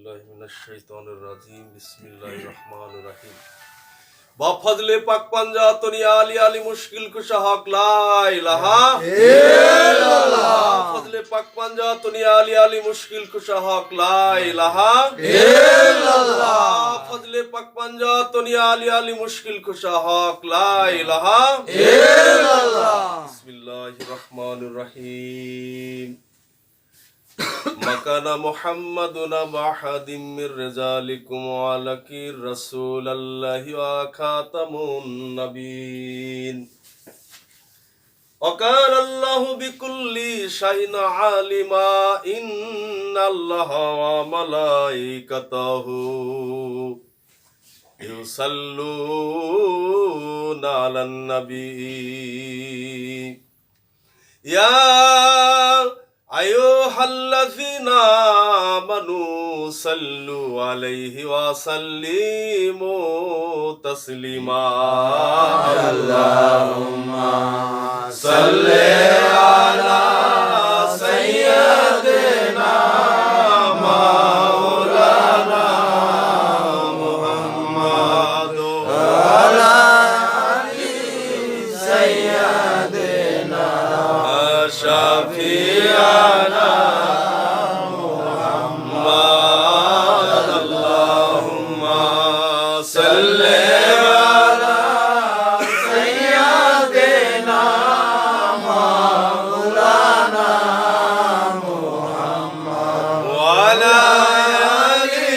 बिल्लाहि मिनश्शैतानिर रजीम बिस्मिल्लाहिर रहमानिर रहीम बाफजले पाक पंजातनी आली आली मुश्किल कुशा हक ला इलाहा इल्लल्लाह बाफजले पाक पंजातनी आली आली मुश्किल कुशा हक ला इलाहा इल्लल्लाह बाफजले पाक पंजातनी आली आली मुश्किल कुशा हक ला इलाहा इल्लल्लाह बिस्मिल्लाहिर रहमानिर रहीम मकाना मुहम्मदुन बहदिम मिर रिजालिकुम वालकी रसूलल्लाहि व खातमुन नबीन वकान अल्लाहु बिकुल्ली शैइन आलिमा इन्नल्लाहा व मलाइकतहु युसल्लूना अलन नबी या अय्युहल्लज़ीना आमनू सल्लु अलैहि व सल्लिमू तस्लीमा अल्लाहुम्मा सल्लि अला सय्यदिना मौलाना मुहम्मद अला अली सय्यदिना शफीअना मुहम्मद अल्लाहुम्मा सल्लि अला सय्यदिना मौलाना मुहम्मद व अला आलि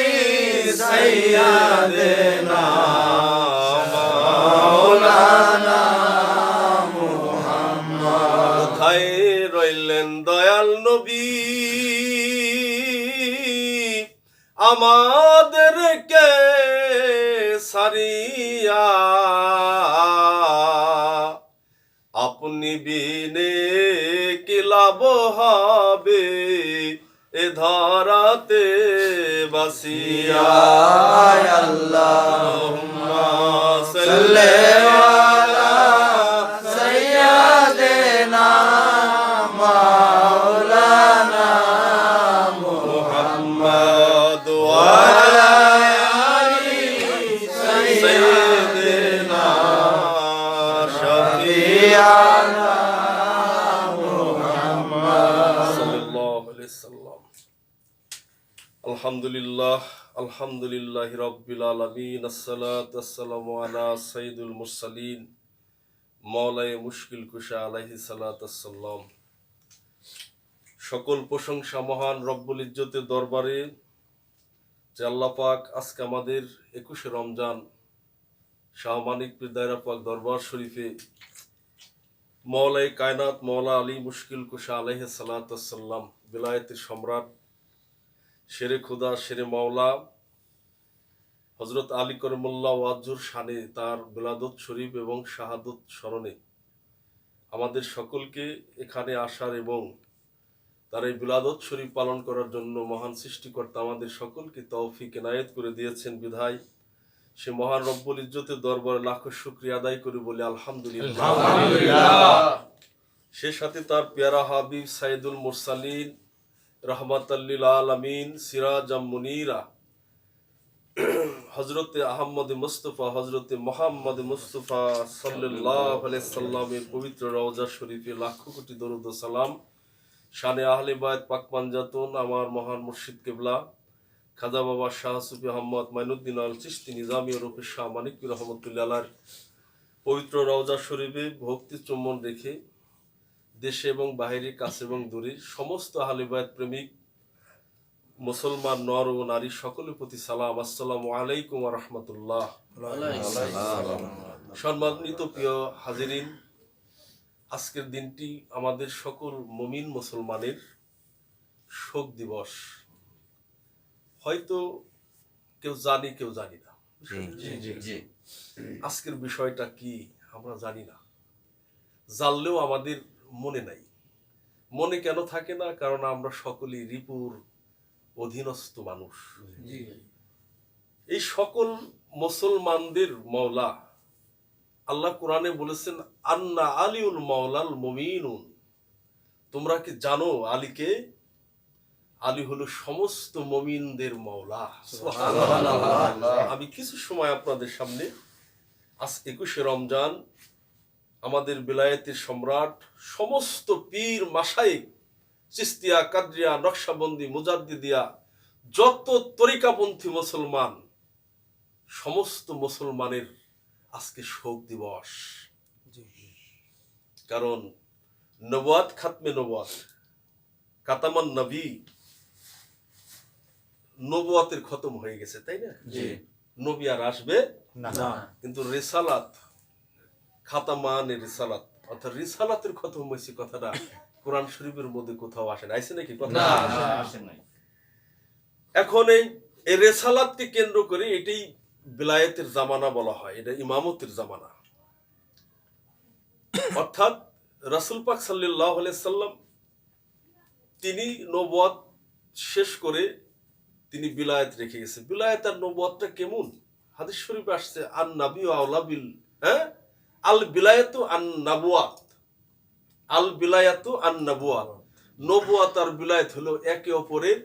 सय्यदिना मौलाना কোথায় রইলেন দয়াল নবী আমাদেরকে সারিয়া আপনি বিনে কি লাভ হবে এ ধরাতে বাসিয়া আল্লাহুম্মা সাল্লি আলা সাইয়্যিদিনা মাওলানা মুহাম্মদ ওয়া আলা আলি সাইয়্যিদিনা শাফিআনা মুহাম্মদ সাল্লাল্লাহু আলাইহি সাল্লাম আলহামদুলিল্লাহি রাব্বিল আলামিন আসসালাতু ওয়াসসালামু আলা সাইয়্যিদুল মুরসালিন মওলায়ে মুশকিল কুশা আলাইহি সালাতু ওয়াসসালাম। সকল প্রশংসা মহান রব্বুল ইজ্জতের দরবারে যে আল্লাহ পাক আজকে আমাদের 21শে রমজান শাহ মানিক পীর দায়রা পাক দরবার শরীফে মওলায়ে কায়নাত মওলা আলী মুশকিল কুশা আলাইহি সালাতু ওয়াসসালাম বিলায়েতের সম্রাট শেরে খুদা শেরে মাওলা হযরত আলী করিমুল্লাহ ওয়াজুর শানে তার বিলাদত শরীফ এবং শাহাদত স্মরণে আমাদের সকলকে এখানে আসার এবং তার এই বিলাদত শরীফ পালন করার জন্য মহান সৃষ্টিকর্তা আমাদের সকলকে তৌফিক এনায়েত করে দিয়েছেন বিধায় সে মহান রব্বুল ইজ্জতের দরবারে লাখো শুকরিয়া আদায় করি বলি আলহামদুলিল্লাহ। সে সাথে তার পেয়ারা হাবিব সাইয়্যিদুল মুরসালিন রাহমাতাল লিল আলামিন সিরাজাম মুনীরা হযরতে আহমদ মুস্তাফা হযরতে মুহাম্মদ মুস্তাফা সাল্লাল্লাহু আলাইহি সাল্লামের পবিত্র রওজা শরীফে লাখো কোটি দরুদ ও সালাম শানে আহলে বায়ত পাক পাঞ্জাতুন আমার মহান মুর্শিদ কিবলা খাজা বাবা শাহ সুফি আহমদ মাইনুদ্দিন আল চিশতি নিজামী ওরফে শাহ মানিক পীর রহমাতুল্লাহ আলাইহির পবিত্র রওজা শরীফে ভক্তি চুম্বন রেখে দেশে এবং বাইরে কাছে এবং দূরে সমস্ত আহলে বায়ত প্রেমিক মুসলমান নর ও নারী সকলের প্রতি সালাম। আসসালামু আলাইকুম ওয়া রাহমাতুল্লাহ। সম্মানিত প্রিয় হাজিরিন, আজকের দিনটি আমাদের সকল মুমিন মুসলমানের শোক দিবস। হয়তো কেউ জানি কেউ জানি না আজকের বিষয়টা কি আমরা জানি না, জানলেও আমাদের মনে নাই। মনে কেন থাকে না? কারণ আমরা সকলেই রিপুর অধীনস্থ মানুষ। এই সকল মুসলমানদের মওলা আল্লাহ কোরআনে বলেছেন আন্না আলিউল মাওলাল মুমিনুন, তোমরা কি জানো আলীকে? আলী হলো সমস্ত মুমিনদের মাওলা। আমি কিছু সময় আপনাদের সামনে আজ 21শে রমজান আমাদের বিলায়েতের সম্রাট সমস্ত পীর মাশায়েখ চিশতিয়া, কাদরিয়া, নকশবন্দি, মুজাদ্দিদিয়া, যত তরিকাপন্থী মুসলমান, সমস্ত মুসলমানের আজকে শোক দিবস। কারণ নবুয়াত, খাতমে নবুয়াত, কাতামান নবী, নবুয়াতের খতম হয়ে গেছে, তাই না? নবী আর আসবে না। কিন্তু রিসালাত, খাতামানে রিসালাত, অর্থাৎ রিসালাতের খতম হয়েছে কথাটা কোরআন শরীফের মধ্যে কোথাও আসে না। আইছে নাকি কথা? এখন এই রিসালাতকে কেন্দ্র করে এটাই বিলায়েতের জামানা বলা হয়, এটা ইমামতের জামানা। অর্থাৎ রাসূল পাক সাল্লাল্লাহু আলাইহি সাল্লাম তিনি নবুয়ত শেষ করে তিনি বিলায়েত রেখে গেছে। বিলায়েত আর নবুয়তটা কেমন? হাদিস শরীফে আসছে আন নাবী আওলা বিল আল বিলায়াতু আন নাবুয়াত, আল বিলায়াতু আন নাবুয়াত। নবুয়াত আর বিলায়েত হলো একে অপরের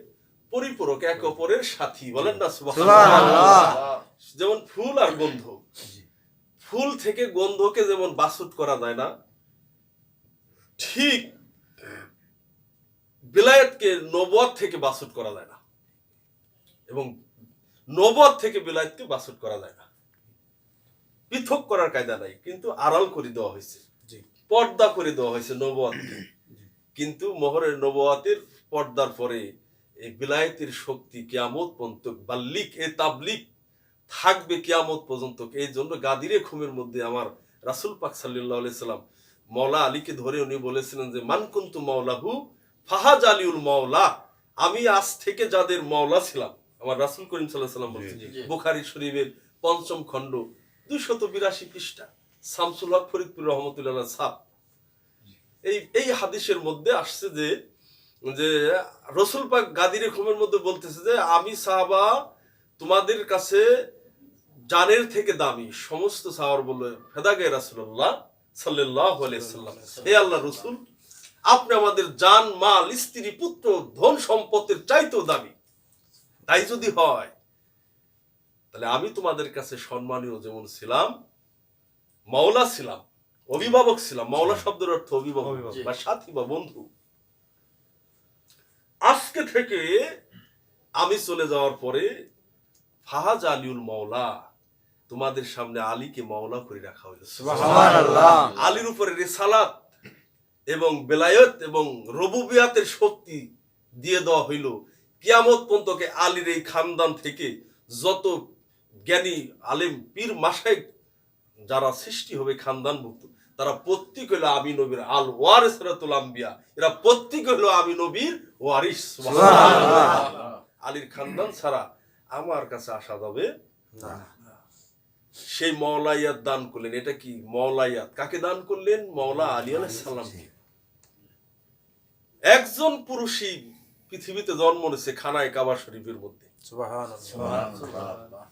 পরিপূরক, একে অপরের সাথী। বলেন না সুবহানাল্লাহ। যেমন ফুল আর গন্ধ, ফুল থেকে গন্ধকে যেমন বাছুট করা যায় না, ঠিক বিলায়েতকে নবুয়ত থেকে বাছুট করা যায় না, এবং নবুয়ত থেকে বিলায়েতকে বাছুট করা যায় না। পৃথক করার কায়দা নাই, কিন্তু আড়াল করে দেওয়া হয়েছে, পর্দা করে দেওয়া হয়েছে নবুয়তকে। কিন্তু মোহরের নবুয়তের পর্দার পরে এই বিলায়েতের শক্তি কিয়ামত পর্যন্ত বাল্লিক এ তাবলিগ থাকবে কিয়ামত পর্যন্ত। এই জন্য গাদিরে খুমের মধ্যে আমার রাসূল পাক সাল্লাল্লাহু আলাইহি সাল্লাম মাওলা আলীকে ধরে উনি বলেছিলেন যে মান কুনতু মাওলাহু ফাহাজ আলীউল মাওলা, আমি আজ থেকে যাদের মাওলা ছিলাম। আমার রাসূল করিম সাল্লাল্লাহু আলাইহি সাল্লাম বলেছেন, বুখারী শরীফের ৫ম খণ্ড ২৮২ পৃষ্ঠা, শামসুল হক ফরিদপুর রহমতুল্লাহ ছাপ। এই হাদিসের মধ্যে আসছে যে রাসূল পাক গাদিরে খুমের মধ্যে বলতেছে যে আমি সাহাবা তোমাদের কাছে জানের থেকে দামি। সমস্ত সাহাবা বলল ফেদাগে রাসূলুল্লাহ সাল্লাল্লাহু আলাইহি সাল্লাম, হে আল্লাহর রাসূল, আপনি আমাদের জান, মাল, স্ত্রী, পুত্র, ধন সম্পদের চাইতেও দামি। তাই যদি হয় তাহলে আমি তোমাদের কাছে সম্মানীয় যেমন ছিলাম, মাওলা ছিলাম, অভিভাবক ছিলাম। মাওলা শব্দের অর্থ অভিভাবক বা সাথী বা বন্ধু। আজকে থেকে আমি চলে যাওয়ার পরে ফাহাজ আলীউল মাওলা, তোমাদের সামনে আলীকে মাওলা করে রাখা হইল। সুবহানাল্লাহ। আলীর উপরে রিসালাত এবং বেলায়েত এবং রুবুবিয়াতের শক্তি দিয়ে দেওয়া হইল। কিয়ামত পর্যন্ত আলীর এই খানদান থেকে যত জ্ঞানী আলেম পীর মাশায়েখ যারা সৃষ্টি হবে খানদানভুক্ত, তারা প্রত্যেক হইল আমি নবীর আল ওয়ারিসাতুল আম্বিয়া, এরা প্রত্যেক হইল আমি নবীর ওয়ারিস। সুবহানাল্লাহ। আলীর খানদান ছাড়া আমার কাছে আসা যাবে না। সেই মাওলাইয়াত দান করলেন। এটা কি মাওলাইয়াত? কাকে দান করলেন? মাওলা আলী আলাইহিস সালামকে। একজন পুরুষই পৃথিবীতে জন্ম নিয়েছে খানায় কাবা শরীফের মধ্যে। সুবহানাল্লাহ।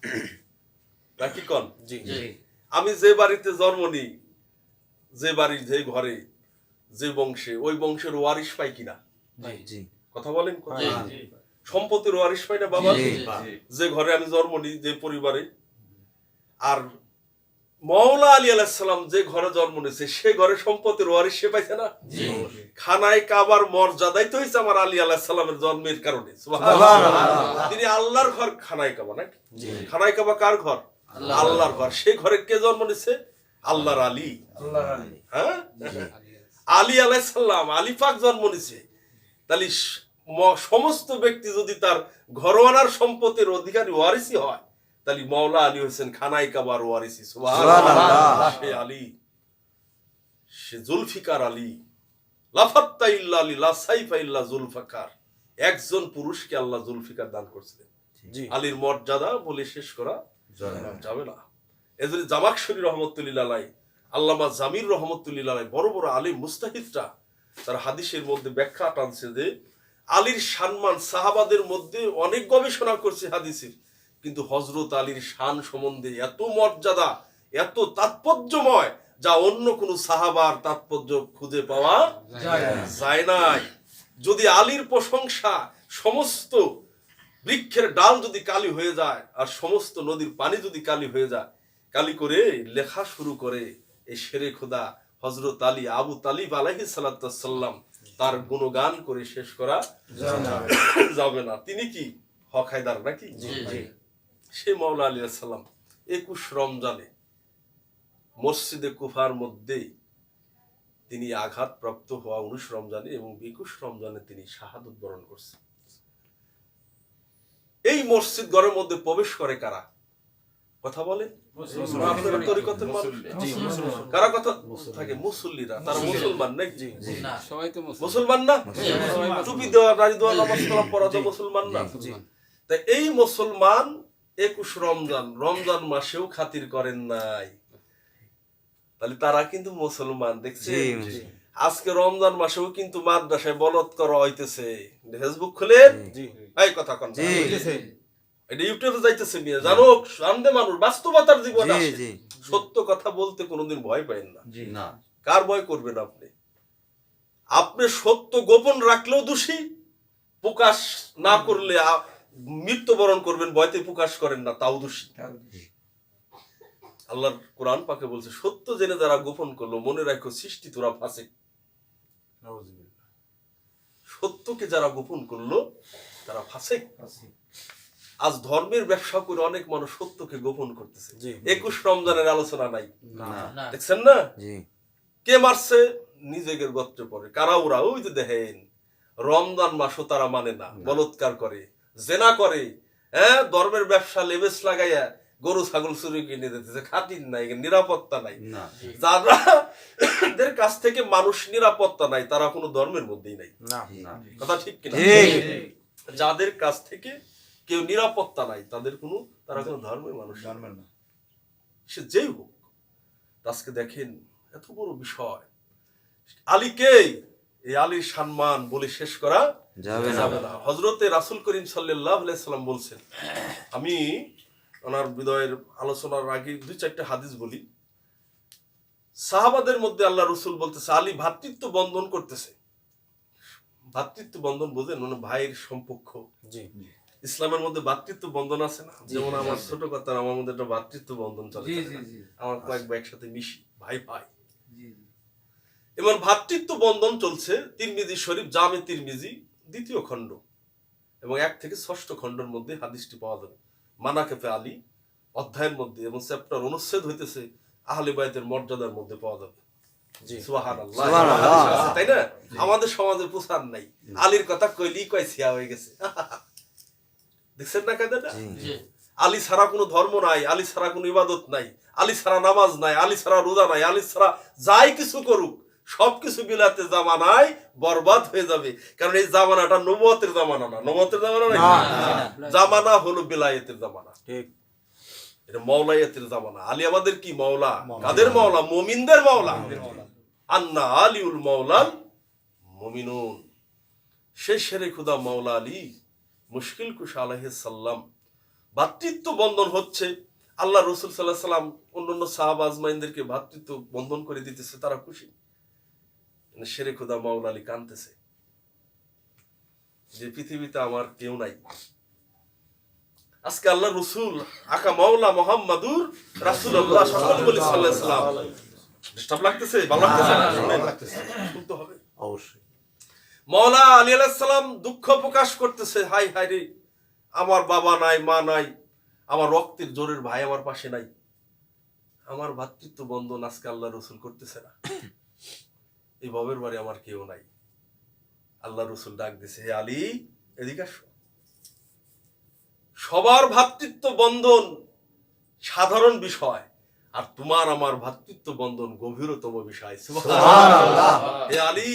নাকি কোন? জি। আমি যে বাড়িতে জন্ম নিই, যে বাড়ি, যে ঘরে, যে বংশে, ওই বংশের ওয়ারিশ পাই কিনা? জি। কথা বলেন। সম্পত্তির ওয়ারিশ পাই না বাবা? যে ঘরে আমি জন্ম নিই, যে পরিবারে। আর মাওলা আলী আলাইহিস সালাম যে ঘরে জন্ম নিয়েছে সে ঘরে সম্পত্তির ওয়ারিশ সে পাইছে না? খানায় কাবার মর্যাদাই তো হয়েছে আমার আলী আলাইহিস সালামের জন্মের কারণে। সুবহানাল্লাহ। তিনি আল্লাহর ঘর খানায় কাবা, নাকি? খানায় কাবা কার ঘর? আল্লাহর ঘর। সেই ঘরে কে জন্ম নিয়েছে? আল্লাহর আলী। হ্যাঁ, আলী আলাইহিস সালাম, আলী পাক জন্ম নিয়েছে। তাহলে সমস্ত ব্যক্তি যদি তার ঘরওয়ানার সম্পত্তির অধিকারী ওয়ারিসই হয়, তাহলে মাওলা আলী হোসেন খানায় কাবার ওয়ারিসি। সুবহানাল্লাহ। সে আলী, সে জুলফিকার আলী। লাফাত্তা ইল্লা আলী লা সাইফা ইল্লা জুলফিকার। একজন পুরুষকে আল্লাহ জুলফিকার দান করেছিলেন। আলীর মর্যাদা বলে শেষ করা যাবে না। এজন্য জামাখশরী রহমতুল্লাহ আলাইহি, আল্লামা জামির রহমতুল্লাহ আলাইহি, বড় বড় আলিম মুস্তাহিদরা তার হাদিসের মধ্যে ব্যাখ্যা টানছে যে আলীর সম্মান সাহাবাদের মধ্যে অনেক গবেষণা করছে হাদিসের, কিন্তু হযরত আলীর শান সম্বন্ধে এত মর্যাদা, এত তাৎপর্যময়, যা অন্য কোন সাহাবার তাৎপর্য খুঁজে পাওয়া যায় নাই। যদি আলীর প্রশংসা সমস্ত বৃক্ষের ডাল যদি কালি হয়ে যায় আর সমস্ত নদীর পানি যদি কালি হয়ে যায়, কালি করে লেখা শুরু করে এই শেরে খোদা হযরত আলী আবু তালিব আলাইহিস সালাতু সাল্লাম, তার গুণগান করে শেষ করা যাবে না। তিনি কি হক হায়দার নাকি? সে মাওলা আলী আলাইহিস সালাম 21 রমজানে মসজিদে কুফার মধ্যে তিনি আঘাতপ্রাপ্ত হওয়া 19 রমজানে এবং 21 রমজানে তিনি শাহাদত বরণ করছেন। এই মসজিদ ঘরের মধ্যে প্রবেশ করে কারা? কথা বলে আপনারা তরিকতের মানুষ, কারা কথা থাকে? মুসল্লিরা। তারা মুসলমান নাকি? সবাই তো মুসলমান না? টুপি দেওয়া, দাড়ি দেওয়া, নামাজ কালাম পড়া তো মুসলমান না? তাই এই মুসলমান 21 রমজান মাসেও খাতির করেন নাই, তাহলে তারা কিন্তু মুসলমান। দেখছেন, আজকে রমজান মাসেও কিন্তু মাদ্রাসায় বলৎকার হইতেছে। ফেসবুক খুলে এই কথা কন, এটা ইউটিউবে যাইতেছে নিয়ে, জানো সামনে মানুষ বাস্তবতার জীবন আসে। সত্য কথা বলতে কোনোদিন ভয় পাবেন না। কার ভয় করবেন আপনি? আপনি সত্য গোপন রাখলেও দোষী, প্রকাশ না করলে মৃত্যুবরণ করবেন ভয়তে প্রকাশ করেন না, তাও দোষী। আল্লাহর কোরআন পাকে বলছে, সত্য জেনে যারা গোপন করলো মনে রাখো সৃষ্টি তোরা ফাসিক। সত্যকে যারা গোপন করলো তারা ফাসিক। আজ ধর্মের ব্যবসা করে অনেক মানুষ সত্যকে গোপন করতেছে। 21 রমজানের আলোচনা নাই, দেখছেন না? কে মারছে? নিজেদের গোত্রে পড়ে কারা? ওরা। ওই যে দেখেন, রমজান মাসও তারা মানে না, বলৎকার করে, জেনা করে, হ্যাঁ, ধর্মের ব্যবসা লেবেস লাগাইয়া গরু ছাগল চুরি কিনে দিতেছে। খাতির নাই, নিরাপত্তা নাই। যাদের কাছ থেকে মানুষ নিরাপত্তা নাই তারা কোনো ধর্মের মধ্যেই নাই। কথা ঠিক কিনা? যাদের কাছ থেকে কেউ নিরাপত্তা নাই তারা কোনো ধর্মের মানুষ না, সে যেই হোক। আজকে দেখেন এত বড় বিষয়, আলীকে এই আলীর সম্মান বলে শেষ করা যাবে না। হযরতে রাসূল করিম সাল্লাল্লাহু আলাইহি সাল্লাম বলছেন, আমি ওনার বিদায়ের আলোচনার আগে 2-4টা হাদিস বলি। সাহাবাদের মধ্যে আল্লাহ রাসূল বলতেছে, আলী ভ্রাতৃত্ব বন্ধন করতেছে। ভ্রাতৃত্ব বন্ধন বোঝেন? মানে ভাইয়ের সম্পর্ক। ইসলামের মধ্যে ভ্রাতৃত্ব বন্ধন আছে না? যেমন আমার ছোট কথা, আমার মধ্যে একটা ভ্রাতৃত্ব বন্ধন চলে, আমার কয়েক ভাই একসাথে মিশি, ভাই ভাই। এমন ভ্রাতৃত্ব বন্ধন চলছে। তিরমিজি শরীফ, জামে তিরমিজি 2য় খণ্ড এবং 1 থেকে 6 খণ্ডের মধ্যে হাদিসটি পাওয়া যাবে। মানাকেফে আলী অধ্যায়ের মধ্যে এবং চ্যাপ্টার অনুচ্ছেদ হইতেছে আহলে বাইতের মর্যাদার মধ্যে পাওয়া যাবে। সুবহানাল্লাহ, তাই না? আমাদের সমাজে প্রচার নাই, আলীর কথা কইলেই কয় ছিয়া হয়ে গেছে। দেখছেন না কায়দাটা? আলী ছাড়া কোনো ধর্ম নাই, আলী ছাড়া কোনো ইবাদত নাই, আলী ছাড়া নামাজ নাই, আলী ছাড়া রোজা নাই, আলী ছাড়া যাই কিছু করুক সবকিছু বিলাতে জামানায় বরবাদ হয়ে যাবে। কারণ এই জামানাটা নবুয়তের জামানা না। নবুয়তের জামানা না, জামানা হলো বিলায়েতের জামানা, এটা মাওলায়েতের জামানা। আলী আমাদের কি মাওলা? কাদের মাওলা? মুমিনদের মাওলা। আন্না আলিউল মাওলাল মুমিনুন। সেই শেরে খুদা মাওলা আলী মুশকিল কুশা আলাইহিস সালাম। ভ্রাতৃত্ব বন্ধন হচ্ছে। আল্লাহ রাসূল সাল্লাল্লাহু আলাইহি সাল্লাম অন্যান্য সাহাবা আজমাইনদেরকে ভ্রাতৃত্ব বন্ধন করে দিতেছে, তারা খুশি। শেরে খুদা মাওলা আলী কাঁদতেছে যে পৃথিবীতে আমার কেউ নাই। আজকে আল্লাহ রাসূল আকা মাওলা মুহাম্মাদুর রাসূলুল্লাহ সাল্লাল্লাহু আলাইহি সাল্লাম। ডিস্টার্ব লাগতেছে? ভালো লাগতেছে? শুনতে হবে অবশ্যই। মাওলা আলী আলাইহিস সালাম দুঃখ প্রকাশ করতেছে, হাই হাই রে, আমার বাবা নাই, মা নাই, আমার রক্তের জোরের ভাই আমার পাশে নাই, আমার ভ্রাতৃত্ব বন্ধন আজকে আল্লাহ রাসূল করতেছে না, এই বাবার বাড়ি আমার কেউ নাই। আল্লাহ রাসূল ডাক দিছে, হে আলী এদিকে আসো। সবার ভ্রাতৃত্ব বন্ধন সাধারণ বিষয়, আর তোমার আমার ভ্রাতৃত্ব বন্ধন গভীরতম বিষয়। সুবহানাল্লাহ। হে আলী,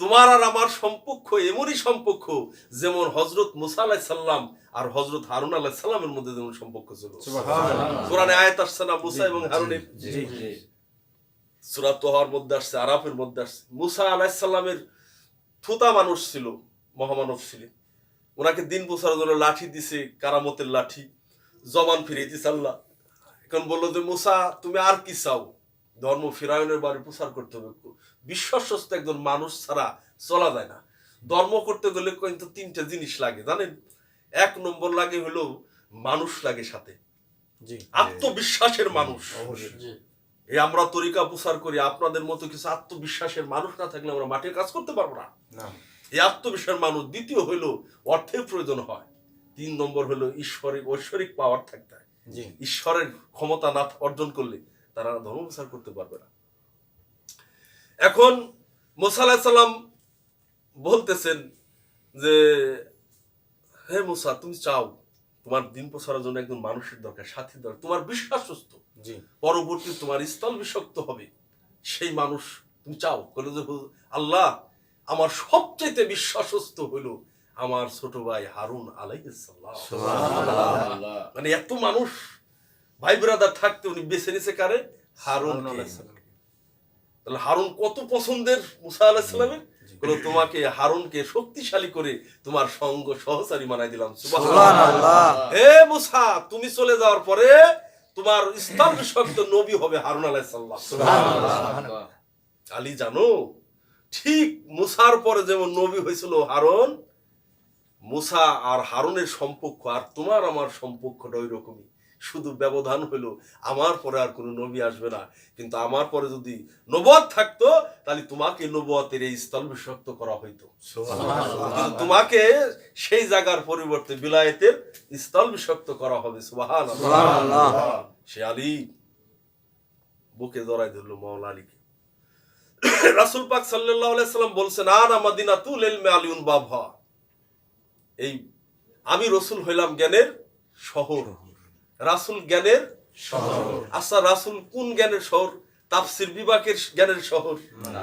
তোমার আর আমার সম্পর্ক এমনই সম্পর্ক যেমন হযরত মুসা আলাইহিস সালাম আর হযরত হারুন আলাইহিস সালামের মধ্যে যেমন সম্পর্ক ছিল। সুবহানাল্লাহ। কোরআনে আয়াত আসছে না মুসা এবং হারুনের? জি জি। সূরা তাহার মধ্যে আসছে, আরাফের মধ্যে আসছে। মুসা আলাইহিস সালামের থুতা মানুষ ছিল, মহামানব ছিলেন। ওনাকে দিন প্রচারের জন্য লাঠি দিছে, কারামতের লাঠি, জবান ফিরিয়ে দিছে আল্লাহ। এখন বললো যে মুসা তুমি আর কি চাও? ধর্ম ফিরাউনের বাড়ি প্রচার করতে হবে, বিশ্বস্ত একজন মানুষ ছাড়া চলা যায় না। ধর্ম করতে গেলে কিন্তু তিনটা জিনিস লাগে জানেন। এক নম্বর লাগে হলো মানুষ লাগে সাথে, আত্মবিশ্বাসের মানুষ। এই আমরা তরিকা প্রচার করি, আপনাদের মতো কিছু আত্মবিশ্বাসের মানুষ না থাকলে আমরা মাঠে কাজ করতে পারবো না। এই আত্মবিশ্বাসের মানুষ। দ্বিতীয় হইলো অর্থের প্রয়োজন হয়। 3 নম্বর হলো ঐশ্বরিক পাওয়ার থাকতে হয়। ঈশ্বরের ক্ষমতা না অর্জন করলে তারা ধর্ম প্রচার করতে পারবে না। এখন মুসা আলাইহিস সালাম বলতেছেন যে হে মুসা, তুমি চাও তোমার দিন প্রচারের জন্য একজন মানুষের দরকার, সাথী দরকার, তোমার বিশ্বাসস্থ, পরবর্তী তোমার স্থল বিষাক্ত হবে সেই মানুষ তুমি চাও। বলে যে আল্লাহ, আমার সবচেয়ে বিশ্বাসস্থ হইল আমার ছোট ভাই হারুন আলাইহিস সালাম। মানে এত মানুষ ভাই ব্রাদার থাকতে উনি বেছে নিছে কারে? হারুন। তাহলে হারুন কত পছন্দের মুসা আলাইহিস সালামের। তোমাকে হারুনকে শক্তিশালী করে তোমার সঙ্গ সহচারী বানাই দিলাম। সুবহানাল্লাহ। হে মুসা, তুমি চলে যাওয়ার পরে তোমার স্থল বিষাক্ত নবী হবে হারুন আলাইহিস সালাম। সুবহানাল্লাহ। আলী জানো, ঠিক মুসার পরে যেমন নবী হয়েছিল হারুন, মুসা আর হারুনের সম্পর্ক আর তোমার আমার সম্পর্কটা ওই রকমই। শুধু ব্যবধান হইলো আমার পরে আর কোনো নবী আসবে না, কিন্তু আমার পরে যদি নবুয়ত থাকতো তাহলে তোমাকে নবুয়তের এই স্থল বিষাক্ত করা হইতো। কিন্তু তোমাকে সেই জায়গার পরিবর্তে বিলায়েতের স্থল বিষাক্ত করা হবে। সুবহানাল্লাহ। সে আলী বুকে জড়াই ধরল মাওলা আলীকে। রাসূল পাক সাল্লাল্লাহু আলাইহি সাল্লাম বলছেন, আনা মাদিনাতুল ইলমি আলিউন বাবহা, এই আমি রাসূল হইলাম জ্ঞানের শহর। রাসূল জ্ঞানের শহর। আচ্ছা, রাসূল কোন জ্ঞানের শহর? তাফসীর বিভাগের জ্ঞানের শহর না,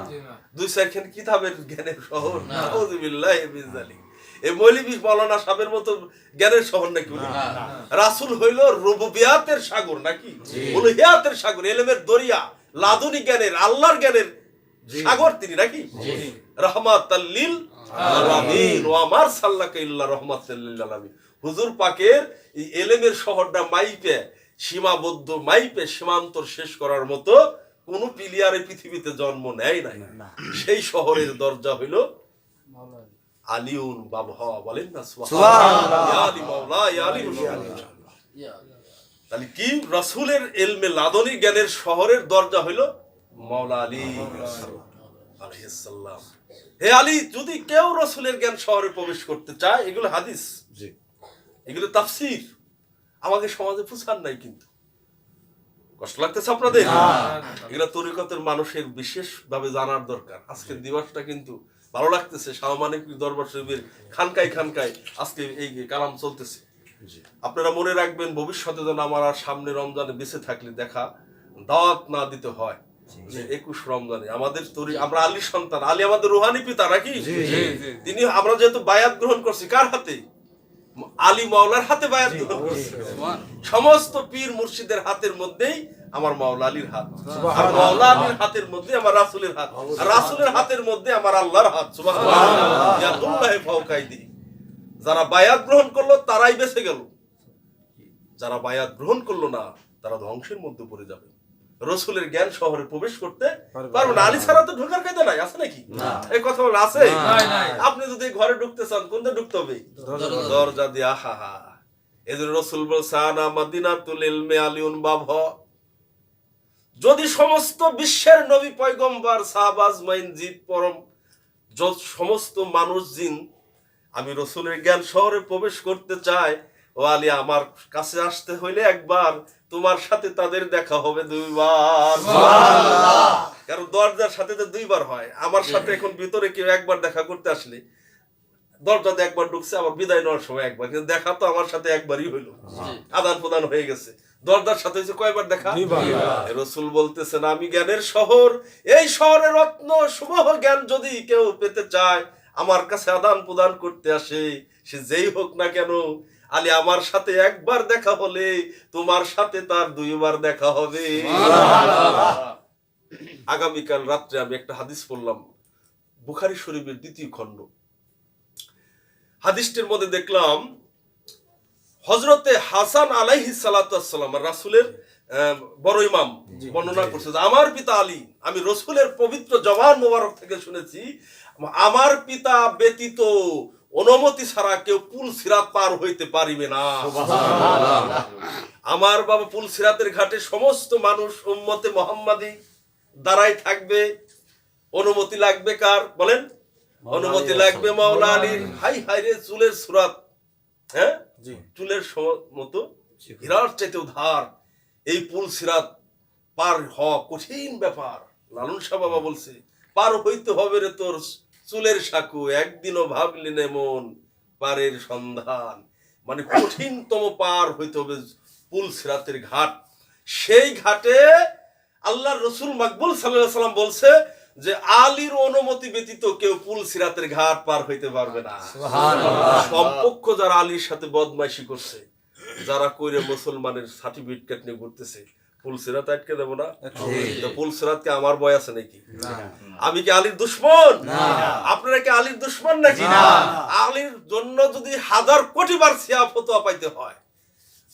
2-4 কিতাবের জ্ঞানের শহর। নাউযুবিল্লাহি মিন যালিক। এই মৌলভী মাওলানা সাহেবের মতো জ্ঞানের শহর নাকি? রাসূল হইল রুবুবিয়াতের সাগর নাকি, উলুহিয়াতের সাগর, ইলমের দরিয়া, লাদুনী জ্ঞানের, আল্লাহর জ্ঞানের সাগর তিনি নাকি। রাহমাতাল লিল আলামিন ওয়া মারসালনাকা ইল্লা রাহমাতাল লিল আলামিন। হুজুর পাকের এই ইলমের শহরটা মাইপে, সীমাবদ্ধ মাইপে সীমান্তর শেষ করার মতো কোন প্লেয়ারে পৃথিবীতে জন্ম নেয় নাই। সেই শহরের দরজা হইল আলিউন বাবহা। বলেন না সুবহানাল্লাহ। ইয়া আলী মাওলা, ইয়া আলী তাহলে কি? রাসূলের ইলমে লাদনী জ্ঞানের শহরের দরজা হইল মাওলা আলী আলাইহিস সালাম। হে আলী, যদি কেউ রাসূলের জ্ঞান শহরে প্রবেশ করতে চায়, এগুলো হাদিস, এগুলো তাফসীর, আমাদের সমাজে প্রচার নাই। কিন্তু কষ্ট লাগতেছে আপনাদের? এগুলো তরিকতের মানুষের বিশেষ ভাবে জানার দরকার। আজকের দিবসটা কিন্তু ভালো লাগতেছে। শাহ মানিক দরবার শরীফের খানকায় খানকায় আজকে এই কালাম চলতেছে। আপনারা মনে রাখবেন, ভবিষ্যতে যেন আমার আর সামনে রমজানে বেঁচে থাকলে দেখা দাওয়াত না দিতে হয় যে 21 রমজানে আমাদের আমরা আলী সন্তান, আলী আমাদের রুহানি পিতা নাকি। তিনি, আমরা যেহেতু বায়াত গ্রহণ করছি কার হাতে? আলী মাওলার হাতে বায়াত গ্রহণ করছি। সমস্ত পীর মুর্শিদের হাতের মধ্যেই আমার মাওলা আলীর হাত, আর মাওলা আলীর হাতের মধ্যে আমার রাসূলের হাত, আর রাসূলের হাতের মধ্যে আমার আল্লাহর হাত। সুবহানাল্লাহ। ইয়াদুল্লাহি ফাওকা আইদিহিম। যারা বায়াত গ্রহণ করলো তারাই বেঁচে গেল, যারা বায়াত গ্রহণ করলো না তারা ধ্বংসের মধ্যে পড়ে যাবে। রাসূলের জ্ঞান শহরে প্রবেশ করতে পারবে না। আলী ছাড়া তো ঢোকার কায়দা নাই, আছে নাকি? এই কথা বলা আছে? আপনি যদি ঘরে ঢুকতে চান, কোন দিকে ঢুকতে হবে? দরজা দিয়ে। আহা, এজন্য রাসূল বলেছেন, আনা মাদিনাতুল ইলমি আলিউন বাবহা। যদি সমস্ত বিশ্বের নবী পয়গম্বর সাহাবা আজমাইন জিন পরম সমস্ত মানুষ জিন আমি রাসূলের জ্ঞান শহরে প্রবেশ করতে চাই, ও আলী আমার কাছে আসতে হইলে একবার, তোমার সাথে তাদের দেখা হবে 2 বার। সুবহানাল্লাহ। কারণ দরজার সাথে তো 2 বার হয়। আমার সাথে এখন ভিতরে কেউ একবার দেখা করতে আসলে দরজাতে একবার ঢুকছে, আবার বিদায় নেওয়ার সময় একবার, কিন্তু দেখা তো আমার সাথে একবারই হইলো, আদান প্রদান হয়ে গেছে। দরজার সাথে হয়েছে কয়বার দেখা? 2 বার। রাসূল বলতেছেন, আমি জ্ঞানের শহর, এই শহরের রত্ন সুবহ জ্ঞান যদি কেউ পেতে চায়, আমার কাছে আদান প্রদান করতে আসে, সে যেই হোক না কেন, আলী আমার সাথে একবার দেখা হলে তোমার সাথে তার 2 বার দেখা হবে। আগামীকাল রাত্রে আমি একটা হাদিস পড়লাম, বুখারী শরীফের 2য় খণ্ড। হাদিসটির মধ্যে দেখলাম হযরতে হাসান আলাইহিস সালাতু ওয়াস সালাম রাসূলের বড় ইমাম বর্ণনা করছে যে আমার পিতা আলী, আমি রসুলের পবিত্র জবান মোবারক থেকে শুনেছি, আমার পিতা ব্যতীত অনুমতি ছাড়া কেউ পুল সিরাত পার হইতে পারিবে না। আমার বাবা পুল সিরাতের ঘাটে সমস্ত মানুষ উম্মতে মুহাম্মাদি দাঁড়াই থাকবে। অনুমতি লাগবে কার বলেন? অনুমতি লাগবে মাওলা আলীর। হাই হাই রে, চুলের সুরাত, হ্যাঁ চুলের মতো হীরার চাইতেও ধার। এই পুল সিরাত পার হওয়া কঠিন ব্যাপার। লালন শাহ বাবা বলছে, পার হইতে হবে রে তোর চুলের সাঁকু, একদিনও ভাবলি নে মন পারের সন্ধান। মানে কঠিনতম পার হইতে হবে পুল সিরাতের ঘাট। সেই ঘাটে আল্লাহর রসুল মাকবুল সাল্লাল্লাহু আলাইহি সাল্লাম বলছে যে আলীর অনুমতি ব্যতীত কেউ পুল সিরাতের ঘাট পার হইতে পারবে না। সম্পক্ষ যারা আলীর সাথে বদমাইশি করছে, যারা কইরে মুসলমানের সার্টিফিকেট নিয়ে ঘুরতেছে, পুল সিরাত আটকে দেবো না? পুল সিরাতকে আমার ভয় আছে নাকি? আমি কি আলীর দুশ্মন? আপনারা কি আলীর দুশ্মন নাকি? আলীর জন্য যদি 1000 কোটি বার সিয়া ফতোয়া পাইতে হয়,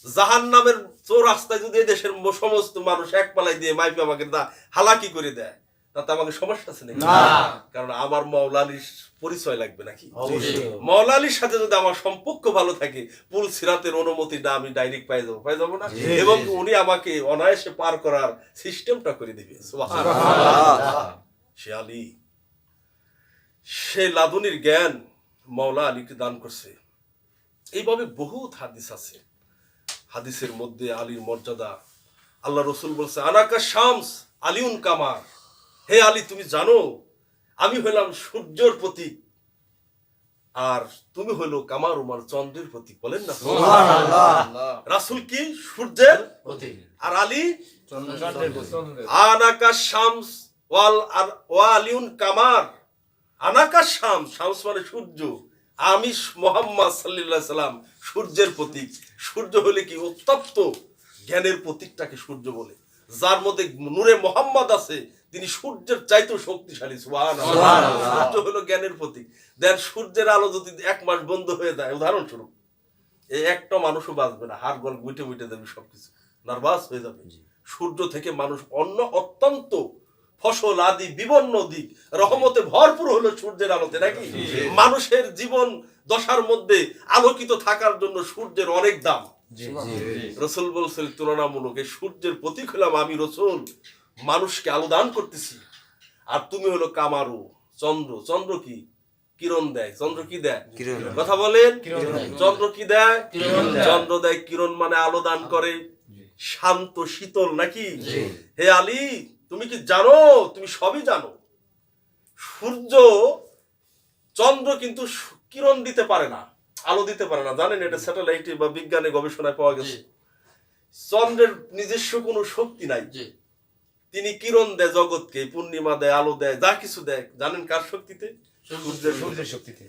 জাহান্নামের চৌরাস্তায় যদি দেশের সমস্ত মানুষ এক পালাই দিয়ে মাইপে আমাকে হালাকি করে দেয়, তাতে আমাকে সমস্যা আছে নাকি? কারণ আমার মাওলা আলীর পরিচয় লাগবে নাকি? মাওলা আলীর সাথে যদি আমার সম্পর্ক ভালো থাকে, পুল সিরাতের অনুমতিটা আমি ডাইরেক্ট পাই যাবো না? এবং উনি আমাকে অনায়াসে পার করার সিস্টেমটা করে দিবে। সে আলী, সে লাদুনির জ্ঞান মাওলা আলীকে দান করছে। এইভাবে বহুত হাদিস আছে। হাদিসের মধ্যে আলীর মর্যাদা, আল্লাহ রসুল বলছে, আনাকা শামস আলিউন কামার, হে আলী তুমি জানো আমি হইলাম সূর্যের প্রতীক, আর তুমি হইলো কামার উমার চন্দ্রের প্রতীক। বলেন না রাসূল কি সূর্যের প্রতীক আর আলী চন্দ্রের প্রতীক। আনাকা শামস ওয়া আলিউন কামার। আনাকা শামস, শামস মানে সূর্য, আমি মুহাম্মদ সাল্লাল্লাহু আলাইহি সাল্লাম সূর্যের প্রতীক। সূর্য হলে কি উত্তপ্ত জ্ঞানের প্রতীকটাকে সূর্য বলে। যার মধ্যে নূরে মুহাম্মদ আছে তিনি সূর্যের চাইতেও শক্তিশালী। সুবহানাল্লাহ। সূর্য হলো জ্ঞানের প্রতীক। দেন সূর্যের আলো যদি 1 মাস বন্ধ হয়ে যায়, উদাহরণস্বরূপ, এই একটা মানুষও বাঁচবে না, হাড় গল গুটে গুটে যাবে, সবকিছু নার্ভাস হয়ে যাবে। সূর্য থেকে মানুষ অন্য অত্যন্ত ফসল আদি বিভিন্ন দিক রহমতে ভরপুর হলো সূর্যের আলোতে নাকি? মানুষের জীবন দশার মধ্যে আলোকিত থাকার জন্য সূর্যের অনেক দাম। রসুল বলছেন তুলনামূলক এই সূর্যের প্রতীক হলাম আমি রসুল, মানুষকে আলো দান করতেছি। আর তুমি হলো কামারু, চন্দ্র। চন্দ্র কি? কিরণ দেয়। চন্দ্র কি দেয়? কথা বলেন। চন্দ্র কি দেয়? চন্দ্র দেয় কিরণ, মানে আলো দান করে, শান্ত শীতল নাকি? হে আলী তুমি কি জানো? তুমি সবই জানো। সূর্য চন্দ্র কিন্তু কিরণ দিতে পারে না, আলো দিতে পারে না, জানেন? এটা স্যাটেলাইটে বা বিজ্ঞানে গবেষণায় পাওয়া গেছে। চন্দ্রের নিজস্ব কোনো শক্তি নাই, তিনি কিরণ দেয় জগৎকে, পূর্ণিমা দেয়, আলো দেয়, যা কিছু দেয়। জানেন কার শক্তিতে? সূর্যের শক্তিতে।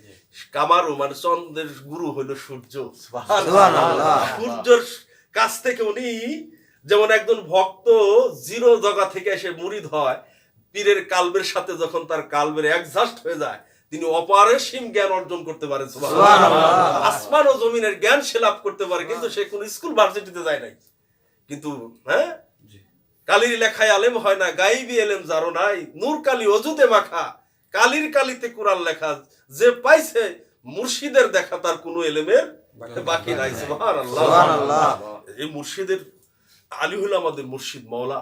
কামারু মানে চন্দ্রের গুরু হলো সূর্য। সূর্যের কাছ থেকে উনি যেমন একজন ভক্ত জিরো জায়গা থেকে এসে মুরিদ হয়, পীরের কালবের সাথে যখন তার কালবের অ্যাডজাস্ট হয়ে যায়, তিনি অপারসীম জ্ঞান অর্জন করতে পারে। সুবহানাল্লাহ। আসমান ও জমিনের জ্ঞান সে লাভ করতে পারে, কিন্তু সে কোন স্কুল ভার্সিটিতে যায় নাই। কিন্তু হ্যাঁ, কালির লেখায় আলেম হয় না, গাইবি এলেম যারো নাই, নূর কালি অজুতে মাখা, কালির কালিতে কোরআন লেখা, যে পাইছে মুর্শিদের দেখা তার কোনো এলেমের বাকি নাই। সুবহানাল্লাহ। এই মুর্শিদের আলী হলো আমাদের মুর্শিদ মাওলা,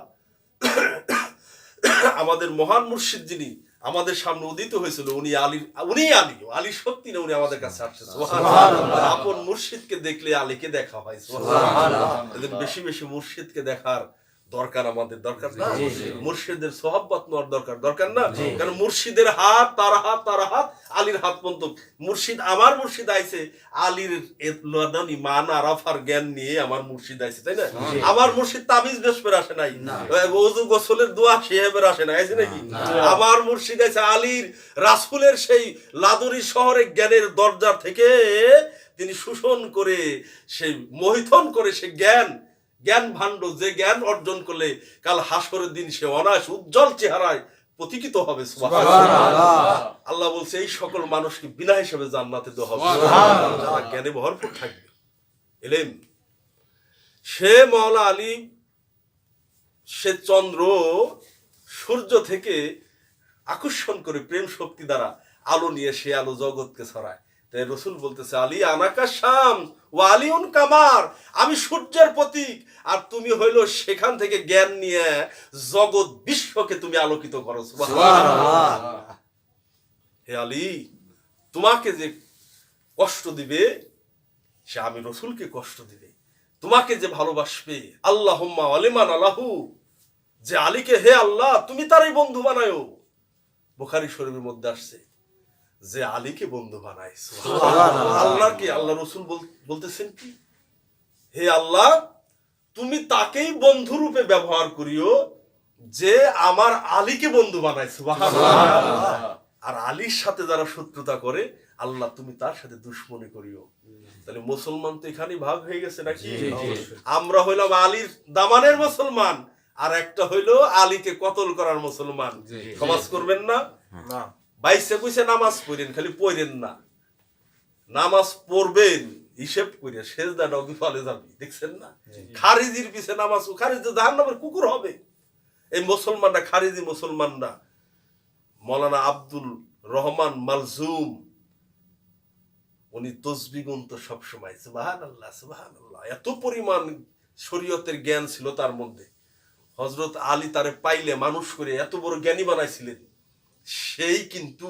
আমাদের মহান মুর্শিদ যিনি আমাদের সামনে উদিত হয়েছিল, উনি আলী সত্যি না, উনি আমাদের কাছে আসছে। সুবহানাল্লাহ। আপন মুর্শিদকে দেখলে আলীকে দেখা হয়। সুবহানাল্লাহ। এদের বেশি বেশি মুর্শিদকে দেখার দরকার, আমাদের দরকার না? মুর্শিদের সোহবত নেওয়ার দরকার না? কারণ মুর্শিদের হাত তার হাত, তার হাত আলীর হাত পর্যন্ত। মুর্শিদ, আমার মুর্শিদ আইছে আলীর মান আরাফার জ্ঞান নিয়ে আমার মুর্শিদ আইছে, তাই না? আমার মুর্শিদ তাবিজ বেশপের আসে নাই, ওযু গোসলের দোয়া সাহেবের আসে নাই, আছে নাকি? আমার মুর্শিদ আইছে আলীর রাসূলের সেই লাদুরি শহরে জ্ঞানের দরজা থেকে তিনি শোষণ করে, সেই মোহিতন করে সে জ্ঞান ভাণ্ড, যে জ্ঞান অর্জন করলে কাল হাসরের দিন সে অনায়াস উজ্জ্বল চেহারায় প্রতীকিত হবে। সুবহানাল্লাহ। আল্লাহ বলছে এই সকল মানুষকে বিনা হিসাবে জান্নাতে দেওয়া হবে, যারা জ্ঞানে ভরপুর থাকবে। এলেম। সে মাওলা আলী সে চন্দ্র সূর্য থেকে আকর্ষণ করে প্রেম শক্তি দ্বারা আলো নিয়ে সে আলো জগৎকে ছড়ায়। তাই রসুল বলতেছে আলী আনাকা শামস ওয়া আলিউন কামার, আমি সূর্যের প্রতীক আর তুমি হইল সেখান থেকে জ্ঞান নিয়ে জগৎ বিশ্বকে তুমি আলোকিত করো। সুবহানাল্লাহ। হে আলী, তোমাকে যে কষ্ট দিবে সে আমি রসুলকে কষ্ট দিবে, তোমাকে যে ভালোবাসবে আল্লাহুম্মা ওয়ালিমান আলাহু, যে আলীকে হে আল্লাহ তুমি তারই বন্ধু বানায়ো। বুখারী শরীফের মধ্যে আসছে যে আলীকে বন্ধু বানায়। আল্লাহ কি আল্লাহ রসুল বলতেছেন কি, হে আল্লাহ তুমি তাকেই বন্ধু রূপে ব্যবহার করিও যে আমার আলীকে বন্ধু বানায়। সুবহানাল্লাহ। আর আলীর সাথে যারা শত্রুতা করে আল্লাহ তুমি তার সাথে দুশ্মনী করিও। তাহলে মুসলমান তো এখানেই ভাগ হয়ে গেছে নাকি? আমরা হইলাম আলীর দামানের মুসলমান, আর একটা হইলো আলীকে কতল করার মুসলমান। সমাজ করবেন না, বাইসে কইছে নামাজ পড়েন, খালি পড়েন না, নামাজ পড়বেন হিসেব করে, সেজদা নবী ফলে যাবে। দেখছেন না খারিজির পিছে নামাজ, খারিজ জাহান্নামের কুকুর হবে। এই মুসলমানরা, খারিজি মুসলমানরা, মৌলানা আব্দুল রহমান মালজুম উনি তসবিহ গুনতো সবসময়, সুবহানাল্লাহ সুবহানাল্লাহ। এত পরিমাণ শরীয়তের জ্ঞান ছিল তার মধ্যে। হযরত আলী তারে পাইলে মানুষ করে এত বড় জ্ঞানী বানাইছিলেন। সেই কিন্তু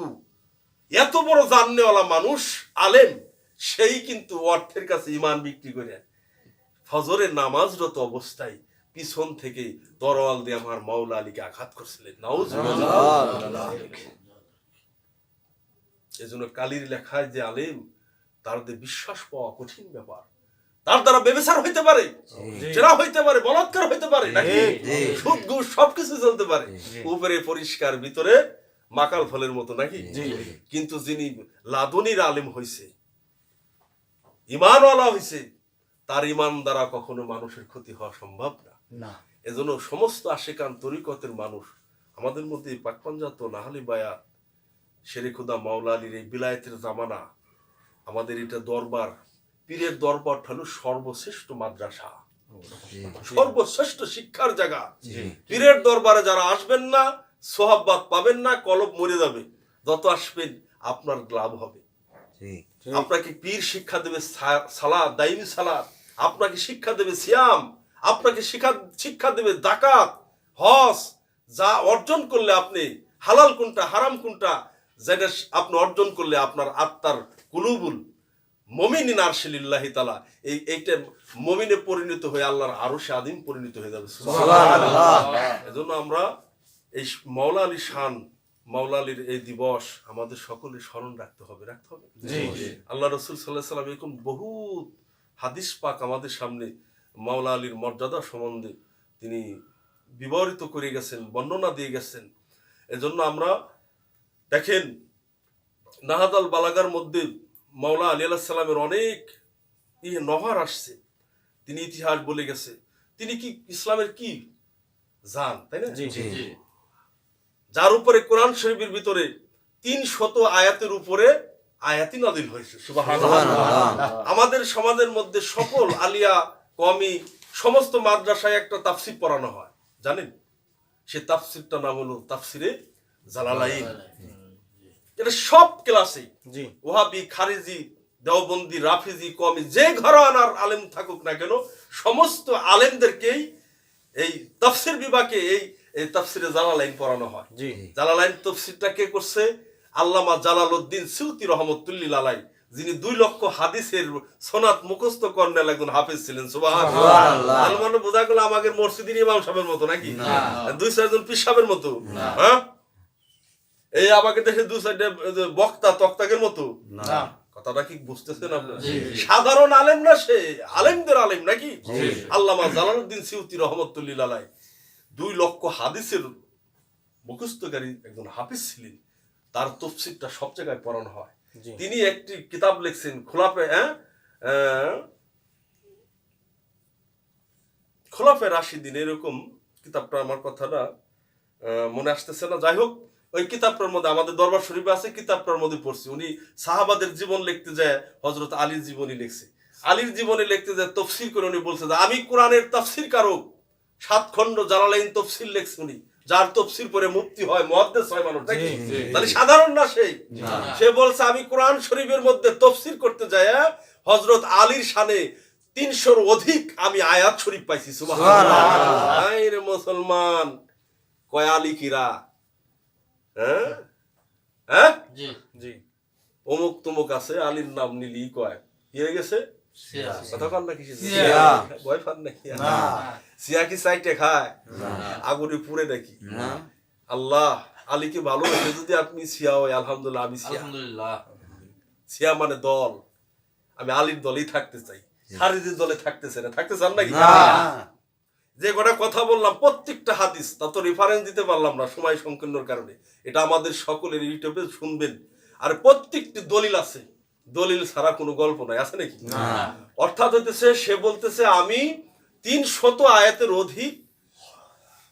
এত বড় জাননেওয়ালা মানুষ আলেম, সেই কিন্তু অর্থের কাছে ঈমান বিক্রি করে ফজরের নামাজরত অবস্থায় পিছন থেকে তরোয়াল দিয়ে আমার মাওলা আলীকে আঘাত করছিলেন। নাউজুবিল্লাহ। এজন্য কালির লেখায় যে আলেম, তার বিশ্বাস পাওয়া কঠিন ব্যাপার। তার দ্বারা ব্যভিচার হইতে পারে, জেনা হইতে পারে, বলাৎকার হইতে পারে, নাকি সুদ ঘুষ সবকিছু চলতে পারে, উপরে পরিষ্কার ভিতরে মাকাল ফলের মতো, নাকি? কিন্তু যিনি লাদুনির আলেম হইছে, ঈমানওয়ালা হইছে, তার ঈমান দ্বারা কখনো মানুষের ক্ষতি হওয়া সম্ভব না। এজন্য সমস্ত আশিকান তরিকতের মানুষ, আমাদের মধ্যে পাকপাঞ্জাত নাহালি বায়াত শেরে খুদা মাওলা আলীর এই বিলায়েতের জামানা, আমাদের এটা দরবার, পীরের দরবারটা হলো সর্বশ্রেষ্ঠ মাদ্রাসা, সর্বশ্রেষ্ঠ শিক্ষার জায়গা। পীরের দরবারে যারা আসবেন না, সোহাব্বাত পাবেন না, কলব মরে যাবে। যত আসবেন আপনার লাভ হবে। আপনাকে পীর শিক্ষা দেবে সালাত, দাইমি সালাত, আপনাকে শিক্ষা দেবে সিয়াম, আপনাকে শিক্ষা দেবে যাকাত, হজ। যা অর্জন করলে আপনি হালাল কোনটা হারাম কোনটা, যেটা আপনি অর্জন করলে আপনার আত্মার কুলুবুল মুমিনিন আরশিলিল্লাহি তাআলা, এইটা মুমিনে পরিণত হয়ে আল্লাহর আরশে আযীম পরিণত হয়ে যাবে। সুবহানাল্লাহ। এজন্য আমরা এই মাওলা আলী শান, মাওলা আলীর এই দিবস আমাদের সকলের স্মরণ রাখতে হবে। আল্লাহ রাসূল সাল্লাল্লাহু আলাইহি ওয়াসাল্লাম এরকম বহুত হাদিস পাক আমাদের সামনে মাওলা আলীর মর্যাদা সম্বন্ধে তিনি বিবরিত করে গেছেন, বর্ণনা দিয়ে গেছেন। এজন্য আমরা দেখেন নাহাদাল বালাগার মধ্যে মাওলা আলী আলাইহিস সালামের অনেক নহর আসছে, তিনি ইতিহাস বলে গেছে। তিনি কি ইসলামের কি জান, তাই না? যার উপরে কোরআন শরীফের ভিতরে 300 আয়াতের উপরে আয়াতি নাযিল হয়েছে। সুবহানাল্লাহ। আমাদের সমাজের মধ্যে সকল আলিয়া কওমি সমস্ত মাদ্রাসায় একটা তাফসীর পড়ানো হয়, জানেন? সে তাফসীরটা নাম হলো তাফসিরে জালালাইন। এটা সব ক্লাসে ওহাবি, খারিজি, দেওবন্দি, রাফিজি, কওমি, যে ঘরানার আলেম থাকুক না কেন, সমস্ত আলেমদেরকেই এই তাফসীর বিভাগে এই তাফসিরে জালালাইন পড়ানো হয়। জালালাইন তাফসীরটা কে করছে? আল্লামা জালালউদ্দিন সিউতি রহমাতুল্লাহি আলাইহি, যিনি 2 লক্ষ হাদিসের সনাত মুখস্থ করেন একজন হাফেজ ছিলেন। সুবহানাল্লাহ। আলমানো বোঝা গেল আমাদের মসজিদের ইমাম সাহেবের মতো, নাকি 2-4 জন পীর সাহেবের মতো? হ্যাঁ, এই আমাকে দেখে 2-4 বক্তা তক্তাকের মতো না। কথাটা কি বুঝতেছেন আপনারা? সাধারণ আলেম না, সে আলেমদের আলেম, নাকি? আল্লামা জালালউদ্দিন সিউতি রহমাতুল্লাহি আলাইহি 2 লক্ষ হাদিসের মুখস্থকারী একজন হাফেজ ছিলেন। তার তাফসীরটা সব জায়গায় পড়ানো হয়। তিনি একটি কিতাব লিখছেন খোলাফে রাশিদিন, এরকম কিতাবটা আমার কথাটা মনে আসতেছে না। যাই হোক, ওই কিতাবটার মধ্যে আমাদের দরবার শরীফে আছে, কিতাবটার মধ্যে পড়ছি। উনি সাহাবাদের জীবন লিখতে যায় হযরত আলীর জীবনী লিখছে। আলীর জীবনী লিখতে যায় তাফসীর করে উনি বলছে যে আমি কোরআনের তাফসীর কারক, 7 খণ্ড জালালাইন তফসির লেখছে উনি, যার তফসির পরে মুফতি হয়, মুহাদ্দিস হয় মানুষ, নাকি? তাহলে সাধারণ না সে বলছে আমি কোরআন শরীফের মধ্যে তফসির করতে যায় হযরত আলীর শানে 300-র অধিক আমি আয়াত শরীফ পাইছি। সুবহানাল্লাহ। আই রে মুসলমান, কয় আলী কিরা? হ্যাঁ হ্যাঁ জি জি, অমুক তমুক আছে, আলীর নাম নিলি কয় হয়ে গেছে কথা কন নাকি? ভয় পান নাকি? সিয়া কি সাইটে খায়? আগুনে পুড়ে নাকি? আল্লাহ আলীকে ভালোবাসে যদি আপনি সিয়া হয়, আলহামদুলিল্লাহ আমি সিয়া। সিয়া মানে দল, আমি আলীর দলেই থাকতে চাই, খারিজির দলে থাকতে চাই না। থাকতে চান নাকি? যে কটা কথা বললাম প্রত্যেকটা হাদিস, তা তো রেফারেন্স দিতে পারলাম না সময় সংকীর্ণর কারণে। এটা আমাদের সকলের ইউটিউবে শুনবেন। আর প্রত্যেকটি দলিল আছে, দলিল ছাড়া কোনো গল্প নাই, আছে নাকি? অর্থাৎ হইতেছে সে বলতেছে আমি 300 আয়াতের অধিক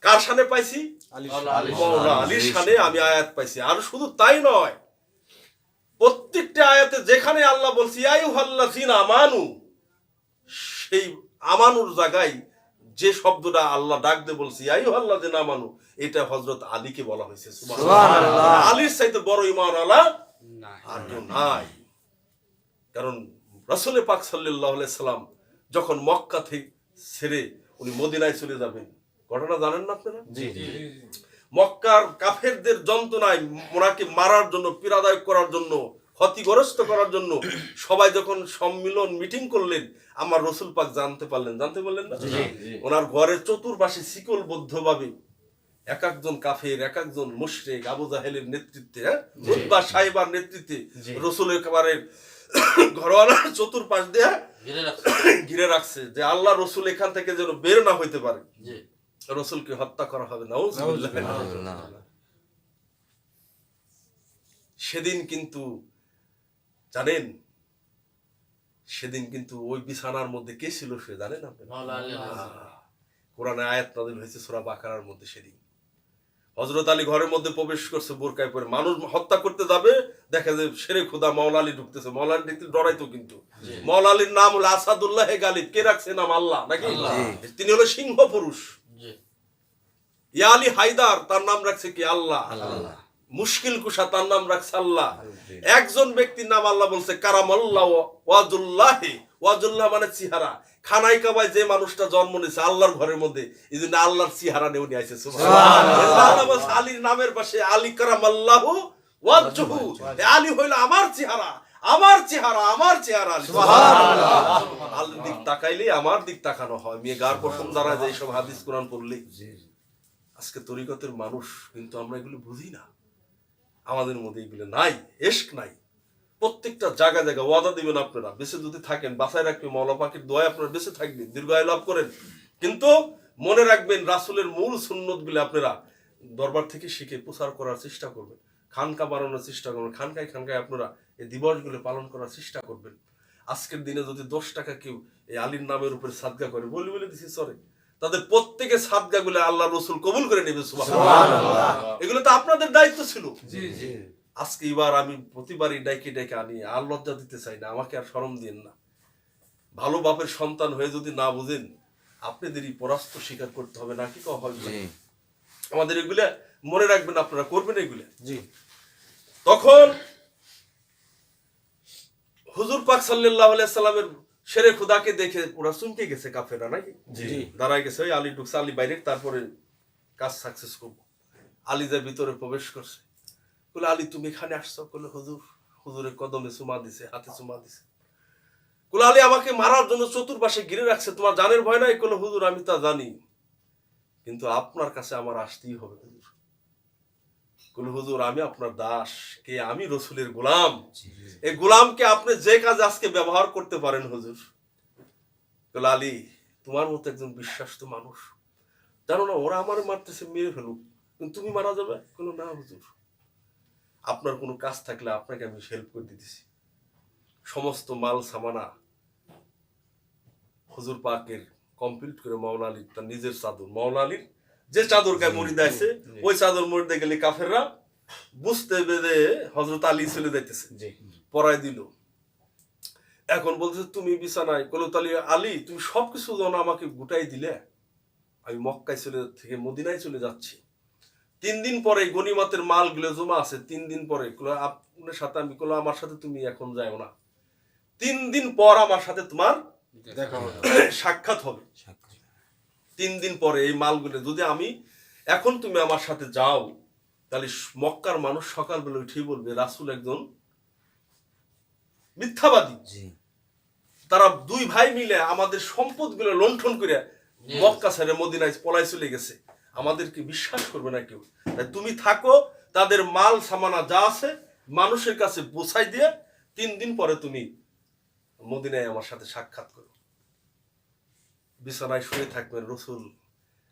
কার শানে পাইছি? মাওলানা আলীর শানে আমি আয়াত পাইছি। আর শুধু তাই নয়, প্রত্যেকটা আয়াতে যেখানে আল্লাহ বলছি ইয়া আইয়ুহাল্লাযীনা আমানু, সেই আমানুর জায়গায় যে শব্দটা আল্লাহ ডাক দিয়ে বলছি ইয়া আইয়ুহাল্লাযীনা আমানু, এটা হযরত আলীকে বলা হয়েছে। সুবহানাল্লাহ। আলীর চাইতে বড় ঈমানওয়ালা আর কেউ নাই। কারণ রাসূল পাক সাল্লাল্লাহু আলাইহি সাল্লাম যখন মক্কা থেকে ছেড়ে উনি মদিনায় চলে যাবেন, ঘটনা জানেন না আপনারা? জি জি। মক্কার কাফেরদের যন্ত্রণায় ওনাকে মারার জন্য, পীড়াদায়ক করার জন্য, ক্ষতিগ্রস্ত করার জন্য সবাই যখন সম্মিলন মিটিং করলেন, আমার রাসূল পাক জানতে পারলেন না? ওনার ঘরের চতুর্পাশে শিকলবদ্ধভাবে এক একজন কাফের, এক একজন মুশরিক, আবু জাহেলের নেতৃত্বে, উতবা সাইবার নেতৃত্বে রাসূলের কাবারের ঘরওয়ালা চতুর্পাশ দিয়ে ঘিরে রাখছে যে আল্লাহ রাসূল এখান থেকে যেন বের না হইতে পারে, রাসূলকে হত্যা করা হবে। নাউযুবিল্লাহ। সেদিন কিন্তু জানেন, সেদিন কিন্তু ওই বিছানার মধ্যে কে ছিল সে জানেন আপনি? কোরআনে আয়াত নাযিল হয়েছে সূরা বাকারার মধ্যে। সেদিন হযরত আলী ঘরের মধ্যে প্রবেশ করছে বোরকায় পরে, মানুষ হত্যা করতে যাবে, দেখা যায় শেরে খোদা মাওলা আলী ঢুকতেছে। মাওলা আলী দেখতে ডরাইতো, কিন্তু মাওলা আলীর নাম হলো আসাদুল্লাহ গালিব। কে রাখছে নাম? আল্লাহ, নাকি? তিনি হলো সিংহ পুরুষ। ইয়া আলী হায়দার, তার নাম রাখছে কি? আল্লাহ। মুশকিল কুশা, তার নাম রাখছে আল্লাহ। একজন ব্যক্তির নাম আল্লাহ বলছে কারামাল্লাহ ওয়াজুল্লাহি। ওয়াজুল্লাহ মানে চেহারা। খানাই কাবায় যে মানুষটা জন্ম নিয়েছে আল্লাহর ঘরের মধ্যে, এই জন্য আল্লাহর চেহারা নেও নিয়ে আসছে। সুবহানাল্লাহ। আলীর নামের পাশে আলী কারামাল্লাহু ওয়াজহু, আলী হইল আমার চেহারা, আমার চেহারা, আমার চেহারা। সুবহানাল্লাহ। আল্লাহর দিক তাকাইলে আমার দিক তাকানো হয়। মেয়ে গার পশম দ্বারা যে সব হাদিস কোরআন পড়লে, আজকে তরিকতের মানুষ কিন্তু আমরা এগুলো বুঝি না, আমাদের মধ্যে এগুলো নাই, ইশক নাই। প্রত্যেকটা জায়গা জায়গা ওয়াদা দিবেন আপনারা, বেঁচে যদি থাকেন, বাঁচায় রাখবেন, মাওলা পাকের দোয়ায় আপনারা বেঁচে থাকবেন, দীর্ঘায়ু লাভ করেন। কিন্তু মনে রাখবেন রাসূলের মূল সুন্নত গুলো আপনারা দরবার থেকে শিখে প্রচার করার চেষ্টা করবেন, খানকা বানানোর চেষ্টা করবেন, খানকায় খানকায় আপনারা এই দিবসগুলো পালন করার চেষ্টা করবেন। আজকের দিনে যদি 10 টাকা কেউ এই আলীর নামের উপরে সাদকা করে, বলে দিছি সরে, তাদের প্রত্যেকের সাদকা গুলো আল্লাহ রাসূল কবুল করে নেবে। সুবহানাল্লাহ। এগুলো তো আপনাদের দায়িত্ব ছিল। জি জি। আজকে এবার আমি প্রতিবারই ডাইকে ডাইকে আনি, আর লজ্জা দিতে চাই না, আমাকে আর শরম দিন না। ভালো বাপের সন্তান হয়ে যদি না বুঝেন, আপনাদেরই পরাস্ত স্বীকার করতে হবে, নাকি কওয়া হবে? আমাদের এগুলা মনে রাখবেন, আপনারা করবেন এগুলা। জি। তখন হুজুর পাক সাল্লাল্লাহু আলাইহি সাল্লামের শেরে খুদাকে দেখে ওরা চমকে গেছে কাফেররা, নাকি? জি। দাঁড়ায় গেছে, ওই আলী ঢুকছে, আলী বাইরে, তারপরে কাজ সাকসেস করবো। আলী যে ভিতরে প্রবেশ করছে, বলে আলী তুমি এখানে আসছো? বলে হুজুর, হুজুরের কদমে চুমা দিছে, হাতে চুমা দিছে। বলে আলী আমাকে মারার জন্য চতুর্পাশে ঘিরে রাখছে, তোমার জানের ভয় নাই? বলে হুজুর আমি তা জানি, কিন্তু আপনার কাছে আমার আসতেই হবে হুজুর। বলে হুজুর আমি আপনার দাস, কে? আমি রাসূলের গোলাম। এই গোলামকে আপনি যে কাজে আজকে ব্যবহার করতে পারেন হুজুর। বলে আলী তোমার মতো একজন বিশ্বাস্ত মানুষ, জানো না ওরা আমার মারতেছে, মেরে ফেলুক, কিন্তু তুমি মারা যাবে? বলে না হুজুর, আপনার কোনো কাজ থাকলে আপনাকে আমি হেল্প করে দিতেছি। সমস্ত মাল সামানা হুজুর পাকের কমপ্লিট করে মাওলা আলী তার নিজের চাদর, মাওলা আলীর যে চাদর গায়ে মরিদা আছে, ওই চাদর মরিদা গেলে কাফেররা বুঝতে পেরে হযরত আলী চলে যাইতেছে, পরাই দিল। এখন বলতেছে তুমি বিছানায়। বলো তাহলে আলী তুমি সবকিছু যেন আমাকে গুটাই দিলে, আমি মক্কায় থেকে মদিনায় চলে যাচ্ছি। 3 দিন পরে গনিমতের মালগুলো জমা আছে। 3 দিন পরে আপনার সাথে আমি বললাম আমার সাথে তুমি এখন যাও না, 3 দিন পর আমার সাথে তোমার দেখা হবে, সাক্ষাৎ হবে। 3 দিন পরে এই মালগুলো যদি আমি এখন তুমি আমার সাথে যাও, তাহলে মক্কার মানুষ সকালবেলা উঠেই বলবে রাসূল একজন মিথ্যাবাদী। তারা 2 ভাই মিলে আমাদের সম্পদগুলো লুণ্ঠন করে মক্কা ছেড়ে মদিনায় পলায় চলে গেছে, আমাদেরকে বিশ্বাস করবে না কেউ। তাই তুমি থাকো, তাদের মাল সামানা যা আছে মানুষের কাছে পৌঁছাই দিয়ে 3 দিন পরে তুমি মদিনায় আমার সাথে সাক্ষাৎ করো। বিছানায় শুয়ে থাকবেন রাসূল।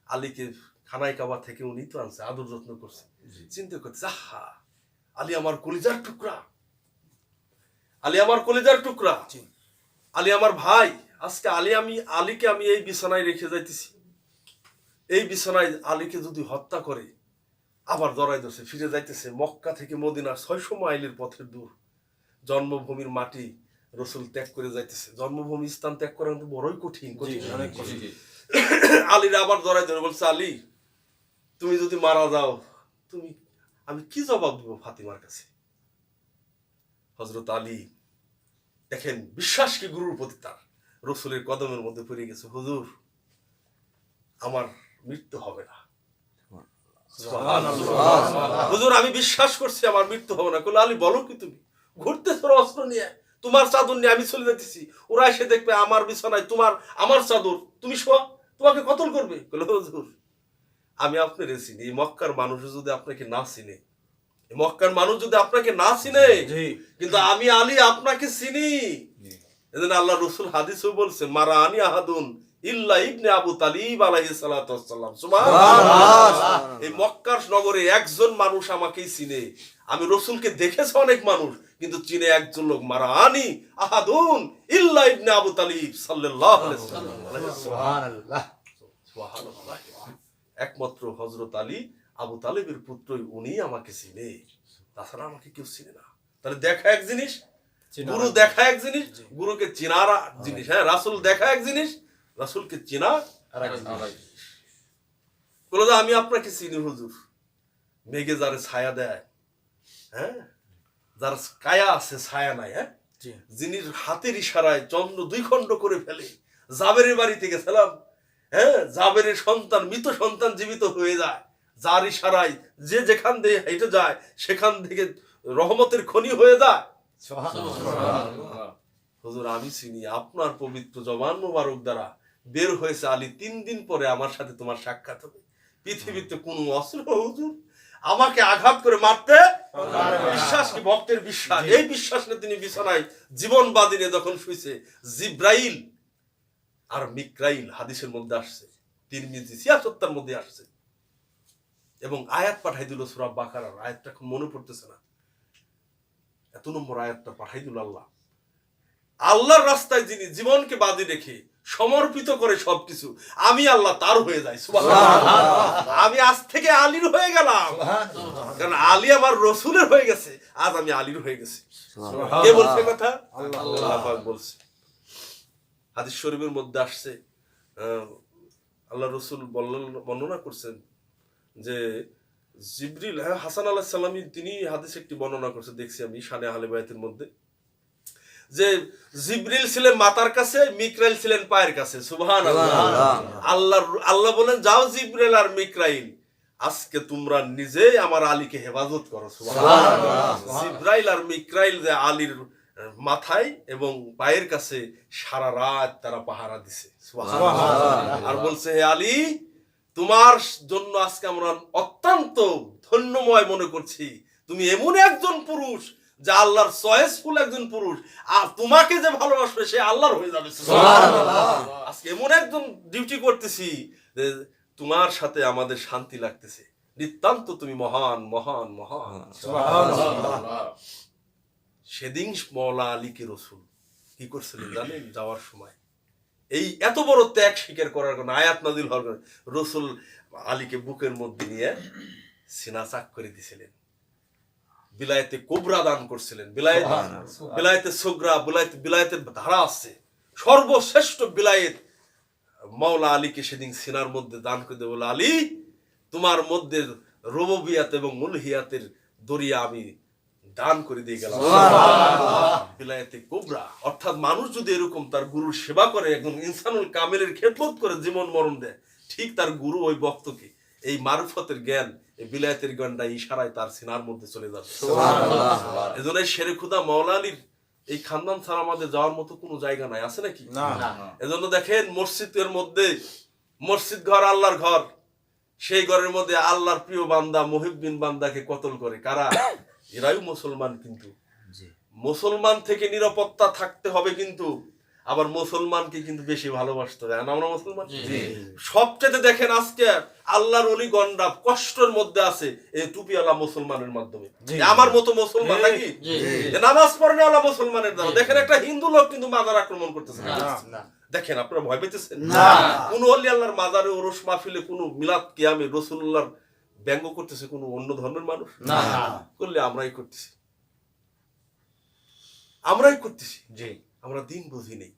আলীকে খানায় কাবা থেকে উনি তো আনছে, আদর যত্ন করছে। চিন্তা করছে, আহা আলী আমার কলিজার টুকরা, আলী আমার কলিজার টুকরা, আলী আমার ভাই। আজকে আলীকে আমি এই বিছানায় রেখে যাইতেছি, এই বিছানায় আলীকে যদি হত্যা করে আবার দরাই ধরছে, ফিরে যাইতেছে মক্কা থেকে মদিনা 600 মাইলের পথের দূর, জন্মভূমির মাটি রাসূল ত্যাগ করে যাইতেছে। জন্মভূমি স্থান ত্যাগ করা কিন্তু বড়ই কঠিন। আলীর আবার দরাই ধরে বলছে, আলী তুমি যদি মারা যাও আমি কি জবাব দিব ফাতিমার কাছে? হযরত আলী দেখেন বিশ্বাস কি গুরুর প্রতি তার, রাসূলের কদমের মধ্যে পড়ে গেছে, হুজুর আমার মৃত্যু হবে না, সুবহানাল্লাহ, হুজুর আমি বিশ্বাস করছি আমার মৃত্যু হবে না। কইল আলী বলো কি তুমি? ঘুরতেছো অস্ত্র নিয়ে, তোমার চাদর নিয়ে আমি চলে যাচ্ছি, ওরা এসে দেখবে আমার বিছানায় আমার চাদর, তুমি শোয়া, তোমাকে কতল করবে। কইল হুজুর আমি আপনার চিনি, এই মক্কার মানুষ যদি আপনাকে না চিনে, মক্কার মানুষ যদি আপনাকে না চিনে, কিন্তু আমি আলী আপনাকে চিনি। এজন্য আল্লাহ রাসূল হাদিসেও বলছেন, মারা আনি আহাদুন ইল্লা ইবনে আবু তালিব আলাইহিস সালাতু ওয়াস সালাম। সুবহানাল্লাহ। এই মক্কার নগরে একজন মানুষ আমাকেই চিনে। আমি রাসূলকে দেখেছি অনেক মানুষ, কিন্তু চিনে একজন লোক, মারা আনি আহাদুন ইল্লা ইবনে আবু তালিব সাল্লাল্লাহু আলাইহি ওয়াসাল্লাম। সুবহানাল্লাহ, সুবহানাল্লাহ। একমাত্র হযরত আলী আবু তালেবের পুত্রই উনি আমাকে চিনে, তাছাড়া আমাকে কেউ চিনে না। তাহলে দেখা এক জিনিস, গুরু দেখা এক জিনিস, গুরুকে চেনার জিনিস। হ্যাঁ, রাসূল দেখা এক জিনিস, রাসূলকে চেনা আরেক জিনিস। বলে আমি আপনাকে চিনি হুজুর, মেঘে যারে ছায়া দেয়, হ্যাঁ, যার কায়া আছে ছায়া নাই, হ্যাঁ, যিনি হাতের ইশারায় চন্দ্র 2 খণ্ড করে ফেলে। জাবেরের বাড়িতে গেছিলাম, হ্যাঁ, জাবেরের সন্তান, মৃত সন্তান জীবিত হয়ে যায়, যার ইশারায় যে যেখান দিয়ে হেঁটে যায় সেখান থেকে রহমতের খনি হয়ে যায়। হুজুর আমি চিনি, আপনার পবিত্র জবান মোবারক দ্বারা বের হয়েছে আলী 3 দিন পরে আমার সাথে তোমার সাক্ষাৎ হবে। পৃথিবীতে কোন অস্ত্র হুজুর আমাকে আঘাত করে মারতে, বিশ্বাস কি ভক্তের বিশ্বাস, এই বিশ্বাস নিয়ে তিনি বিছানায় জীবন বাদিনে যখন শুইছে, জিব্রাইল আর মিকাইল হাদিসের মধ্যে আসছে, তিরমিজি 76 মধ্যে আসছে, এবং আয়াত পাঠাই দিল সূরা বাকারার আয়াতটা মনে পড়তেছে না, এত নম্বর আয়াতটা পাঠাই দিল আল্লাহ। আল্লাহর রাস্তায় যিনি জীবনকে বাজি রেখে সমর্পিত করে সবকিছু, আমি আল্লাহ তার হয়ে যাই। সুবহানাল্লাহ। আমি আজ থেকে আলীর হয়ে গেলাম, কারণ আলী আমার রাসূলের হয়ে গেছে, আজ আমি আলীর হয়ে গেছি। কে বলছে কথা? আল্লাহ পাক বলছে। হাদিস শরীফের মধ্যে আসছে, আল্লাহ রাসূল বর্ণনা করছেন যে জিবরিল, হাসান আলাইহিস সালাম তিনি হাদিসে একটি বর্ণনা করছে, দেখছি আমি শানে আহলে বাইতের মধ্যে, যে জিবরিল ছিলেন মাথার কাছে, মিকাইল ছিলেন পায়ের কাছে। সুবহানাল্লাহ। আল্লাহ বলেন, যাও জিবরিল আর মিকাইল, আজকে তোমরা নিজেই আমার আলীকে হেফাজত করো। সুবহানাল্লাহ। জিবরাইল আর মিকাইল যে আলীর মাথায় এবং পায়ের কাছে সারা রাত তারা পাহারা দিছে। সুবহানাল্লাহ। আর বলছে, হে আলী, তোমার জন্য আজকে আমরা অত্যন্ত ধন্যময় মনে করছি, তুমি এমন একজন পুরুষ যে আল্লাহর চয়েসফুল একজন পুরুষ, আর তোমাকে যে ভালোবাসবে সে আল্লাহর হয়ে যাবে। সুবহানাল্লাহ। আজকে এমন একজন ডিউটি করতেছি যে তোমার সাথে আমাদের শান্তি লাগতেছে, নিতান্ত তুমি মহান মহান মহান। সুবহানাল্লাহ। সেদিন মওলা আলীকে রাসূল কি করছিলেন জানেন? যাওয়ার সময় এই এত বড় ত্যাগ স্বীকার করার কারণে আয়াত নাযিল হওয়ার কারণে রাসূল আলীকে বুকের মধ্যে নিয়ে সিনা চাক করে দিয়েছিলেন, বিলায়েতে কুবরা দান করছিলেন। বিলায়েতে সুগরা, বিলায়েতের ধারা আছে, সর্বশ্রেষ্ঠ বিলায়েত মাওলা আলীকে সেদিন সিনার মধ্যে দান করে দেব, আলী তোমার মধ্যে রুবুবিয়াত এবং উলুহিয়াতের দরিয়া আমি দান করে দিয়ে গেলাম। বিলায়াতে কুবরা, অর্থাৎ মানুষ যদি এরকম তার গুরুর সেবা করে, একজন ইনসানুল কামেলের খেদমত করে জীবন মরণ দেয়, ঠিক তার গুরু ওই ভক্তকে এই মারফতের জ্ঞান, এই বিলায়াতের জ্ঞানটা ইশারায় তার সিনার মধ্যে চলে যাবে। এজন্য শেরে খুদা মাওলা আলীর এই খানদান ছাড়া আমাদের যাওয়ার মতো কোনো জায়গা নাই, আছে নাকি? এজন্য দেখেন মসজিদের মধ্যে, মসজিদ ঘর আল্লাহর ঘর, সেই ঘরের মধ্যে আল্লাহর প্রিয় বান্দা মুহিব্বিন বান্দাকে কতল করে কারা? এরাই মুসলমান। কিন্তু মুসলমান থেকে নিরাপত্তা থাকতে হবে, কিন্তু আবার মুসলমানকে কিন্তু বেশি ভালোবাসতে হবে। আমরা মুসলমান সবচেয়ে দেখেন আজকে আল্লাহর ওলিগণরা কষ্টের মধ্যে আছে এই টুপিওয়ালা মুসলমানের মাধ্যমে। আমার মতো মুসলমান নাকি নামাজ পড়ে না মুসলমানের দ্বারা। দেখেন একটা হিন্দু লোক কিন্তু মাজার আক্রমণ করতেছে না, দেখেন আপনারা ভয় পেতেছেন না? কোন ওলি আল্লাহর মাজারে ওরস মাহফিলে কোন মিলাদ কিয়ামে রাসূলুল্লাহর ব্যঙ্গ করতেছে কোন অন্য ধর্মের মানুষ? না, করলে আমরাই করতেছি, আমরাই করতেছি। জি, আমরা দিন বুঝি নেই।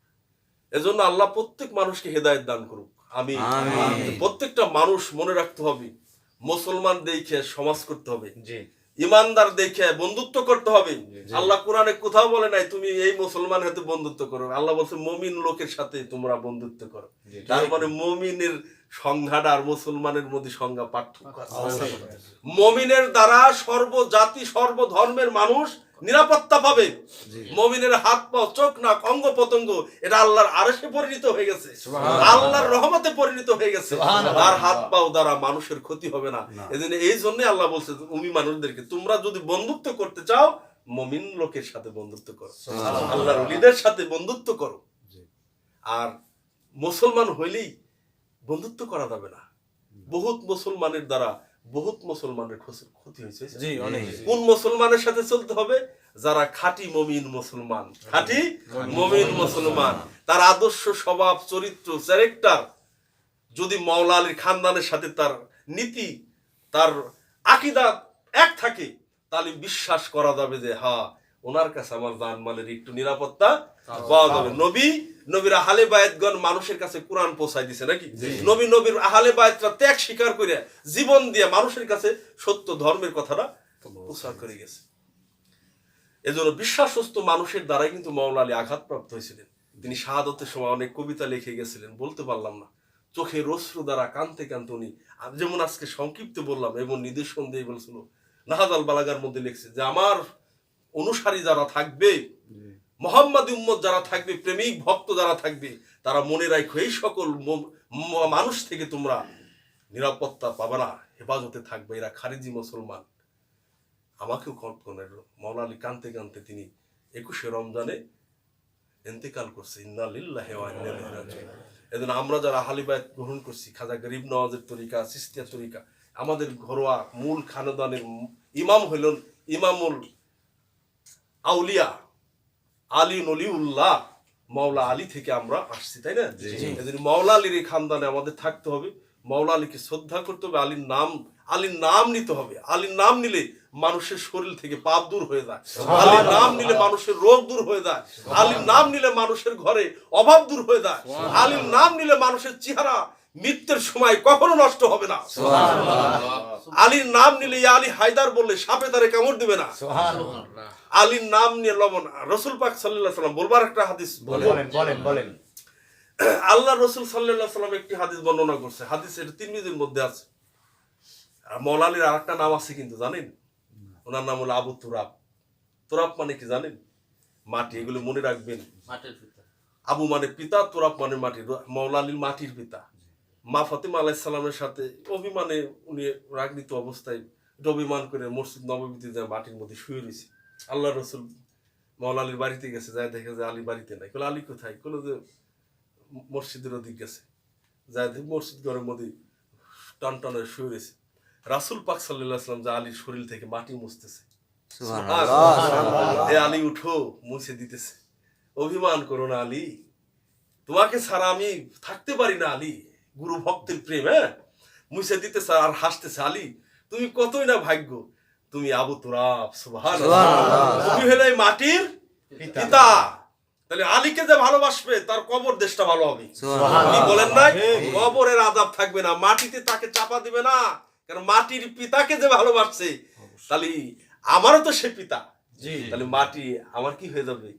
এজন্য আল্লাহ প্রত্যেক মানুষকে হেদায়েত দান করুক। আমি প্রত্যেকটা মানুষ মনে রাখতে হবে, মুসলমান দেখে সমাজ করতে হবে, ইমানদার দেখে বন্ধুত্ব করতে হবে। আল্লাহ কোরআনে কোথাও বলে নাই তুমি এই মুসলমান হাতে বন্ধুত্ব করো। আল্লাহ বলছে মুমিন লোকের সাথে তোমরা বন্ধুত্ব করো। তার মানে মুমিনের সংজ্ঞাটা আর মুসলমানের মধ্যে সংজ্ঞা পার্থক্য আছে। মুমিনের দ্বারা সর্বজাতি সর্বধর্মের মানুষ নিরাপত্তা পাবে। মুমিনের হাত পা চোখ নাক অঙ্গ প্রত্যঙ্গ এটা আল্লাহর আরশে পরিণত হয়ে গেছে, আল্লাহর রহমতে পরিণত হয়ে গেছে। আর হাত পাও দ্বারা মানুষের ক্ষতি হবে না। এজন্য এই জন্য আল্লাহ বলছে উম্মি মানুষদেরকে তোমরা যদি বন্ধুত্ব করতে চাও মুমিন লোকের সাথে বন্ধুত্ব করো, আল্লাহর ওলিদের সাথে বন্ধুত্ব করো। আর মুসলমান হইলেই বন্ধুত্ব করা যাবে না। বহুত মুসলমানের দ্বারা বহুত মুসলমানের ক্ষতি হয়েছে। কোন মুসলমানের সাথে চলতে হবে? যারা খাঁটি মুমিন মুসলমান, খাঁটি মুমিন মুসলমান। তার আদর্শ স্বভাব চরিত্র ক্যারেক্টার যদি মাওলা আলীর খানদানের সাথে তার নীতি তার আকীদা এক থাকে, তাহলে বিশ্বাস করা যাবে যে হ্যাঁ ওনার কাছে আমার জানমালের একটু নিরাপত্তা পাওয়া যাবে। নবীর আহলে বায়াতগণ মানুষের কাছে কোরআন পৌঁছায় দিছে নাকি? নবীর আহলে বায়াতরা ত্যাগ স্বীকার করে জীবন দিয়ে মানুষের কাছে সত্য ধর্মের কথাটা প্রচার করে গেছে। এজন্য বিশ্বাসস্থ মানুষের দ্বারাই কিন্তু মাওলা আলী আঘাতপ্রাপ্ত হয়েছিলেন। তিনি শাহাদতের সময় অনেক কবিতা লিখে গেছিলেন, বলতে পারলাম না, চোখের অশ্রু দ্বারা কানতে কানতে উনি যেমন আজকে সংক্ষিপ্ত বললাম এমন নির্দেশন দিয়ে বলছিল। নাহাজাল বালাগার মধ্যে লিখছে যে আমার অনুসারী যারা থাকবে, মুহাম্মাদি উম্মত যারা থাকবে, প্রেমিক ভক্ত যারা থাকবে, তারা মনে রাখো এই সকল মানুষ থেকে তোমরা নিরাপত্তা পাবে না, হেফাজতে থাকবে, এরা খারিজি মুসলমান। আমাকেও কনের মাওলা আলী কানতে কানতে তিনি 21শে রমজানে ইন্তেকাল করছে। ইন্না লিল্লাহি ওয়া ইন্না ইলাইহি রাজিউন। এজন্য আমরা যারা আহলে বায়াত গ্রহণ করছি, খাজা গরিব নওয়াজের তরিকা, চিশতিয়া তরিকা, আমাদের ঘরোয়া মূল খানদানের ইমাম হইলেন ইমামুল আউলিয়া আলী নলিউল্লাহ মাওলা আলী থেকে আমরা আসছি, তাই না? এজন্য মাওলা আলীর এই খানদানে আমাদের থাকতে হবে, মাওলা আলীকে শ্রদ্ধা করতে হবে, আলীর নাম নিতে হবে। আলীর নাম নিলে মানুষের শরীর থেকে পাপ দূর হয়ে যায়, আলীর নাম নিলে মানুষের রোগ দূর হয়ে যায়, আলীর নাম নিলে মানুষের ঘরে অভাব দূর হয়ে যায়, আলীর নাম নিলে মানুষের চেহারা মৃত্যুর সময় কখনো নষ্ট হবে না। আলীর নাম নিলে আলী হায়দার বললে সাপে তারে কামড় দিবে না। আলীর নাম নিয়ে লবণ রাসূল পাক সাল্লাল্লাহু আলাইহি ওয়াসাল্লাম বলবার একটা হাদিস বলেন। আল্লাহ রাসূল সাল্লাল্লাহু আলাইহি ওয়াসাল্লাম একটি হাদিস বর্ণনা করছে, হাদিস এটা তিরমিজির মধ্যে আছে। মাওলা আলীর আরেকটা নাম আছে কিন্তু জানেন? ওনার নাম হলো আবু তুরাব। তুরাব মানে কি জানেন? মাটি। এগুলো মনে রাখবেন। আবু মানে পিতা, তুরাব মানে মাটি। মাওলা আলীর মাটির পিতা। মা ফাতেমা আলাইহিস সালামের সাথে অভিমানে উনি রাগনিত অবস্থায় অভিমান করে মসজিদ নববীতে যায় মাটির মধ্যে শুয়ে রয়েছে। আল্লাহ রসুল মাওলা আলীর বাড়িতে গেছে, যায় দেখে যে আলী বাড়িতে নাই। বলে আলী কোথায়? বলে যে মসজিদের ওদিক গেছে। যায় দেখে মসজিদ ঘরের মধ্যে টান টানে শুয়ে রয়েছে। রাসূল পাক সাল্লাল্লাহু আলাইহি ওয়াসাল্লাম যে আলীর শরীর থেকে মাটি মুছতেছে। সুবহানাল্লাহ। আলী উঠো, মুছে দিতেছে। অভিমান করো না আলী, তোমাকে ছাড়া আমি থাকতে পারি না আলী। গুরু ভক্তের প্রেম, হ্যাঁ, মুছে দিতেছে আর হাসতেছে। আলী তুমি কতই না ভাগ্য, তুমি আবু তুরাব। সুবহানাল্লাহ। তুমি হলে মাটির পিতা, তাহলে আলীকে যে ভালোবাসবে তার কবর দেশটা ভালো হবে। সুবহানাল্লাহ। কি বলেন নাই? কবরের আযাব থাকবে না, মাটিতে তাকে চাপা দিবে না। কারণ মাটির পিতাকে যে ভালোবাসছে, তাহলে আমারও তো সে পিতা, জি তাহলে মাটি আমার কি হয়ে যাবে?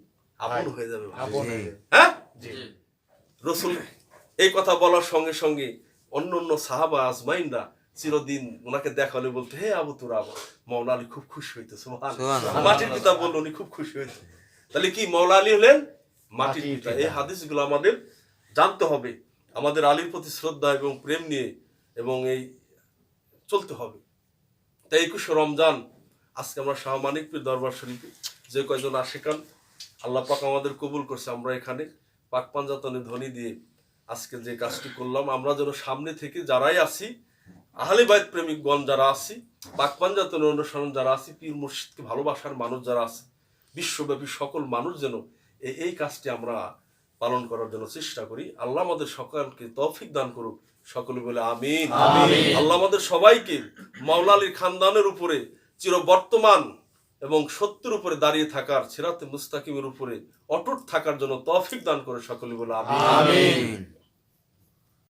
আপন হয়ে যাবে। আপন হয়ে যাবে। হ্যাঁ, জি রসুল এই কথা বলার সঙ্গে সঙ্গে অন্য অন্য সাহাবা আজমাইনরা চিরদিন ওনাকে দেখালে বলতে, হে আবু তুরাবা, মাওলা আলী খুব খুশি হইতো। সুবহানাল্লাহ। মাটির পিতা বললো উনি খুব খুশি হইতো। তাহলে কি মাওলা আলী হলেন মাটির পিতা। এই হাদিসগুলো আমাদের জানতে হবে, আমাদের আলীর প্রতি শ্রদ্ধা এবং প্রেম নিয়ে এবং এই চলতে হবে। তাই 21শে রমজান আজকে আমরা শাহ মানিক পীর দরবার শরীফে যে কয়জন আশিকান, আল্লাহ পাক আমাদের কবুল করছে, আমরা এখানে পাক পাঞ্জাতনে ধ্বনি দিয়ে আজকে যে কাজটি করলাম, আমরা যেন সামনে থেকে যারাই আছি, আহলে বাইত প্রেমিকগণ যারা আছি, পাক পাঞ্জাতনের অনুসরণ যারা আছি, পীর মুর্শিদকে ভালোবাসার মানুষ যারা আছে, বিশ্বব্যাপী সকল মানুষ যেন এই কাজটি আমরা পালন করার জন্য চেষ্টা করি। আল্লাহ আমাদের সকলকে তৌফিক দান করুক, সকলে বলে আমিন। আল্লাহ আমাদের সবাইকে মাওলা আলীর খানদানের উপরে চিরবর্তমান এবং সত্যের উপরে দাঁড়িয়ে থাকার, সিরাতে মুস্তাকিমের উপরে অটুট থাকার জন্য তৌফিক দান করে, সকলে বলে আমিন।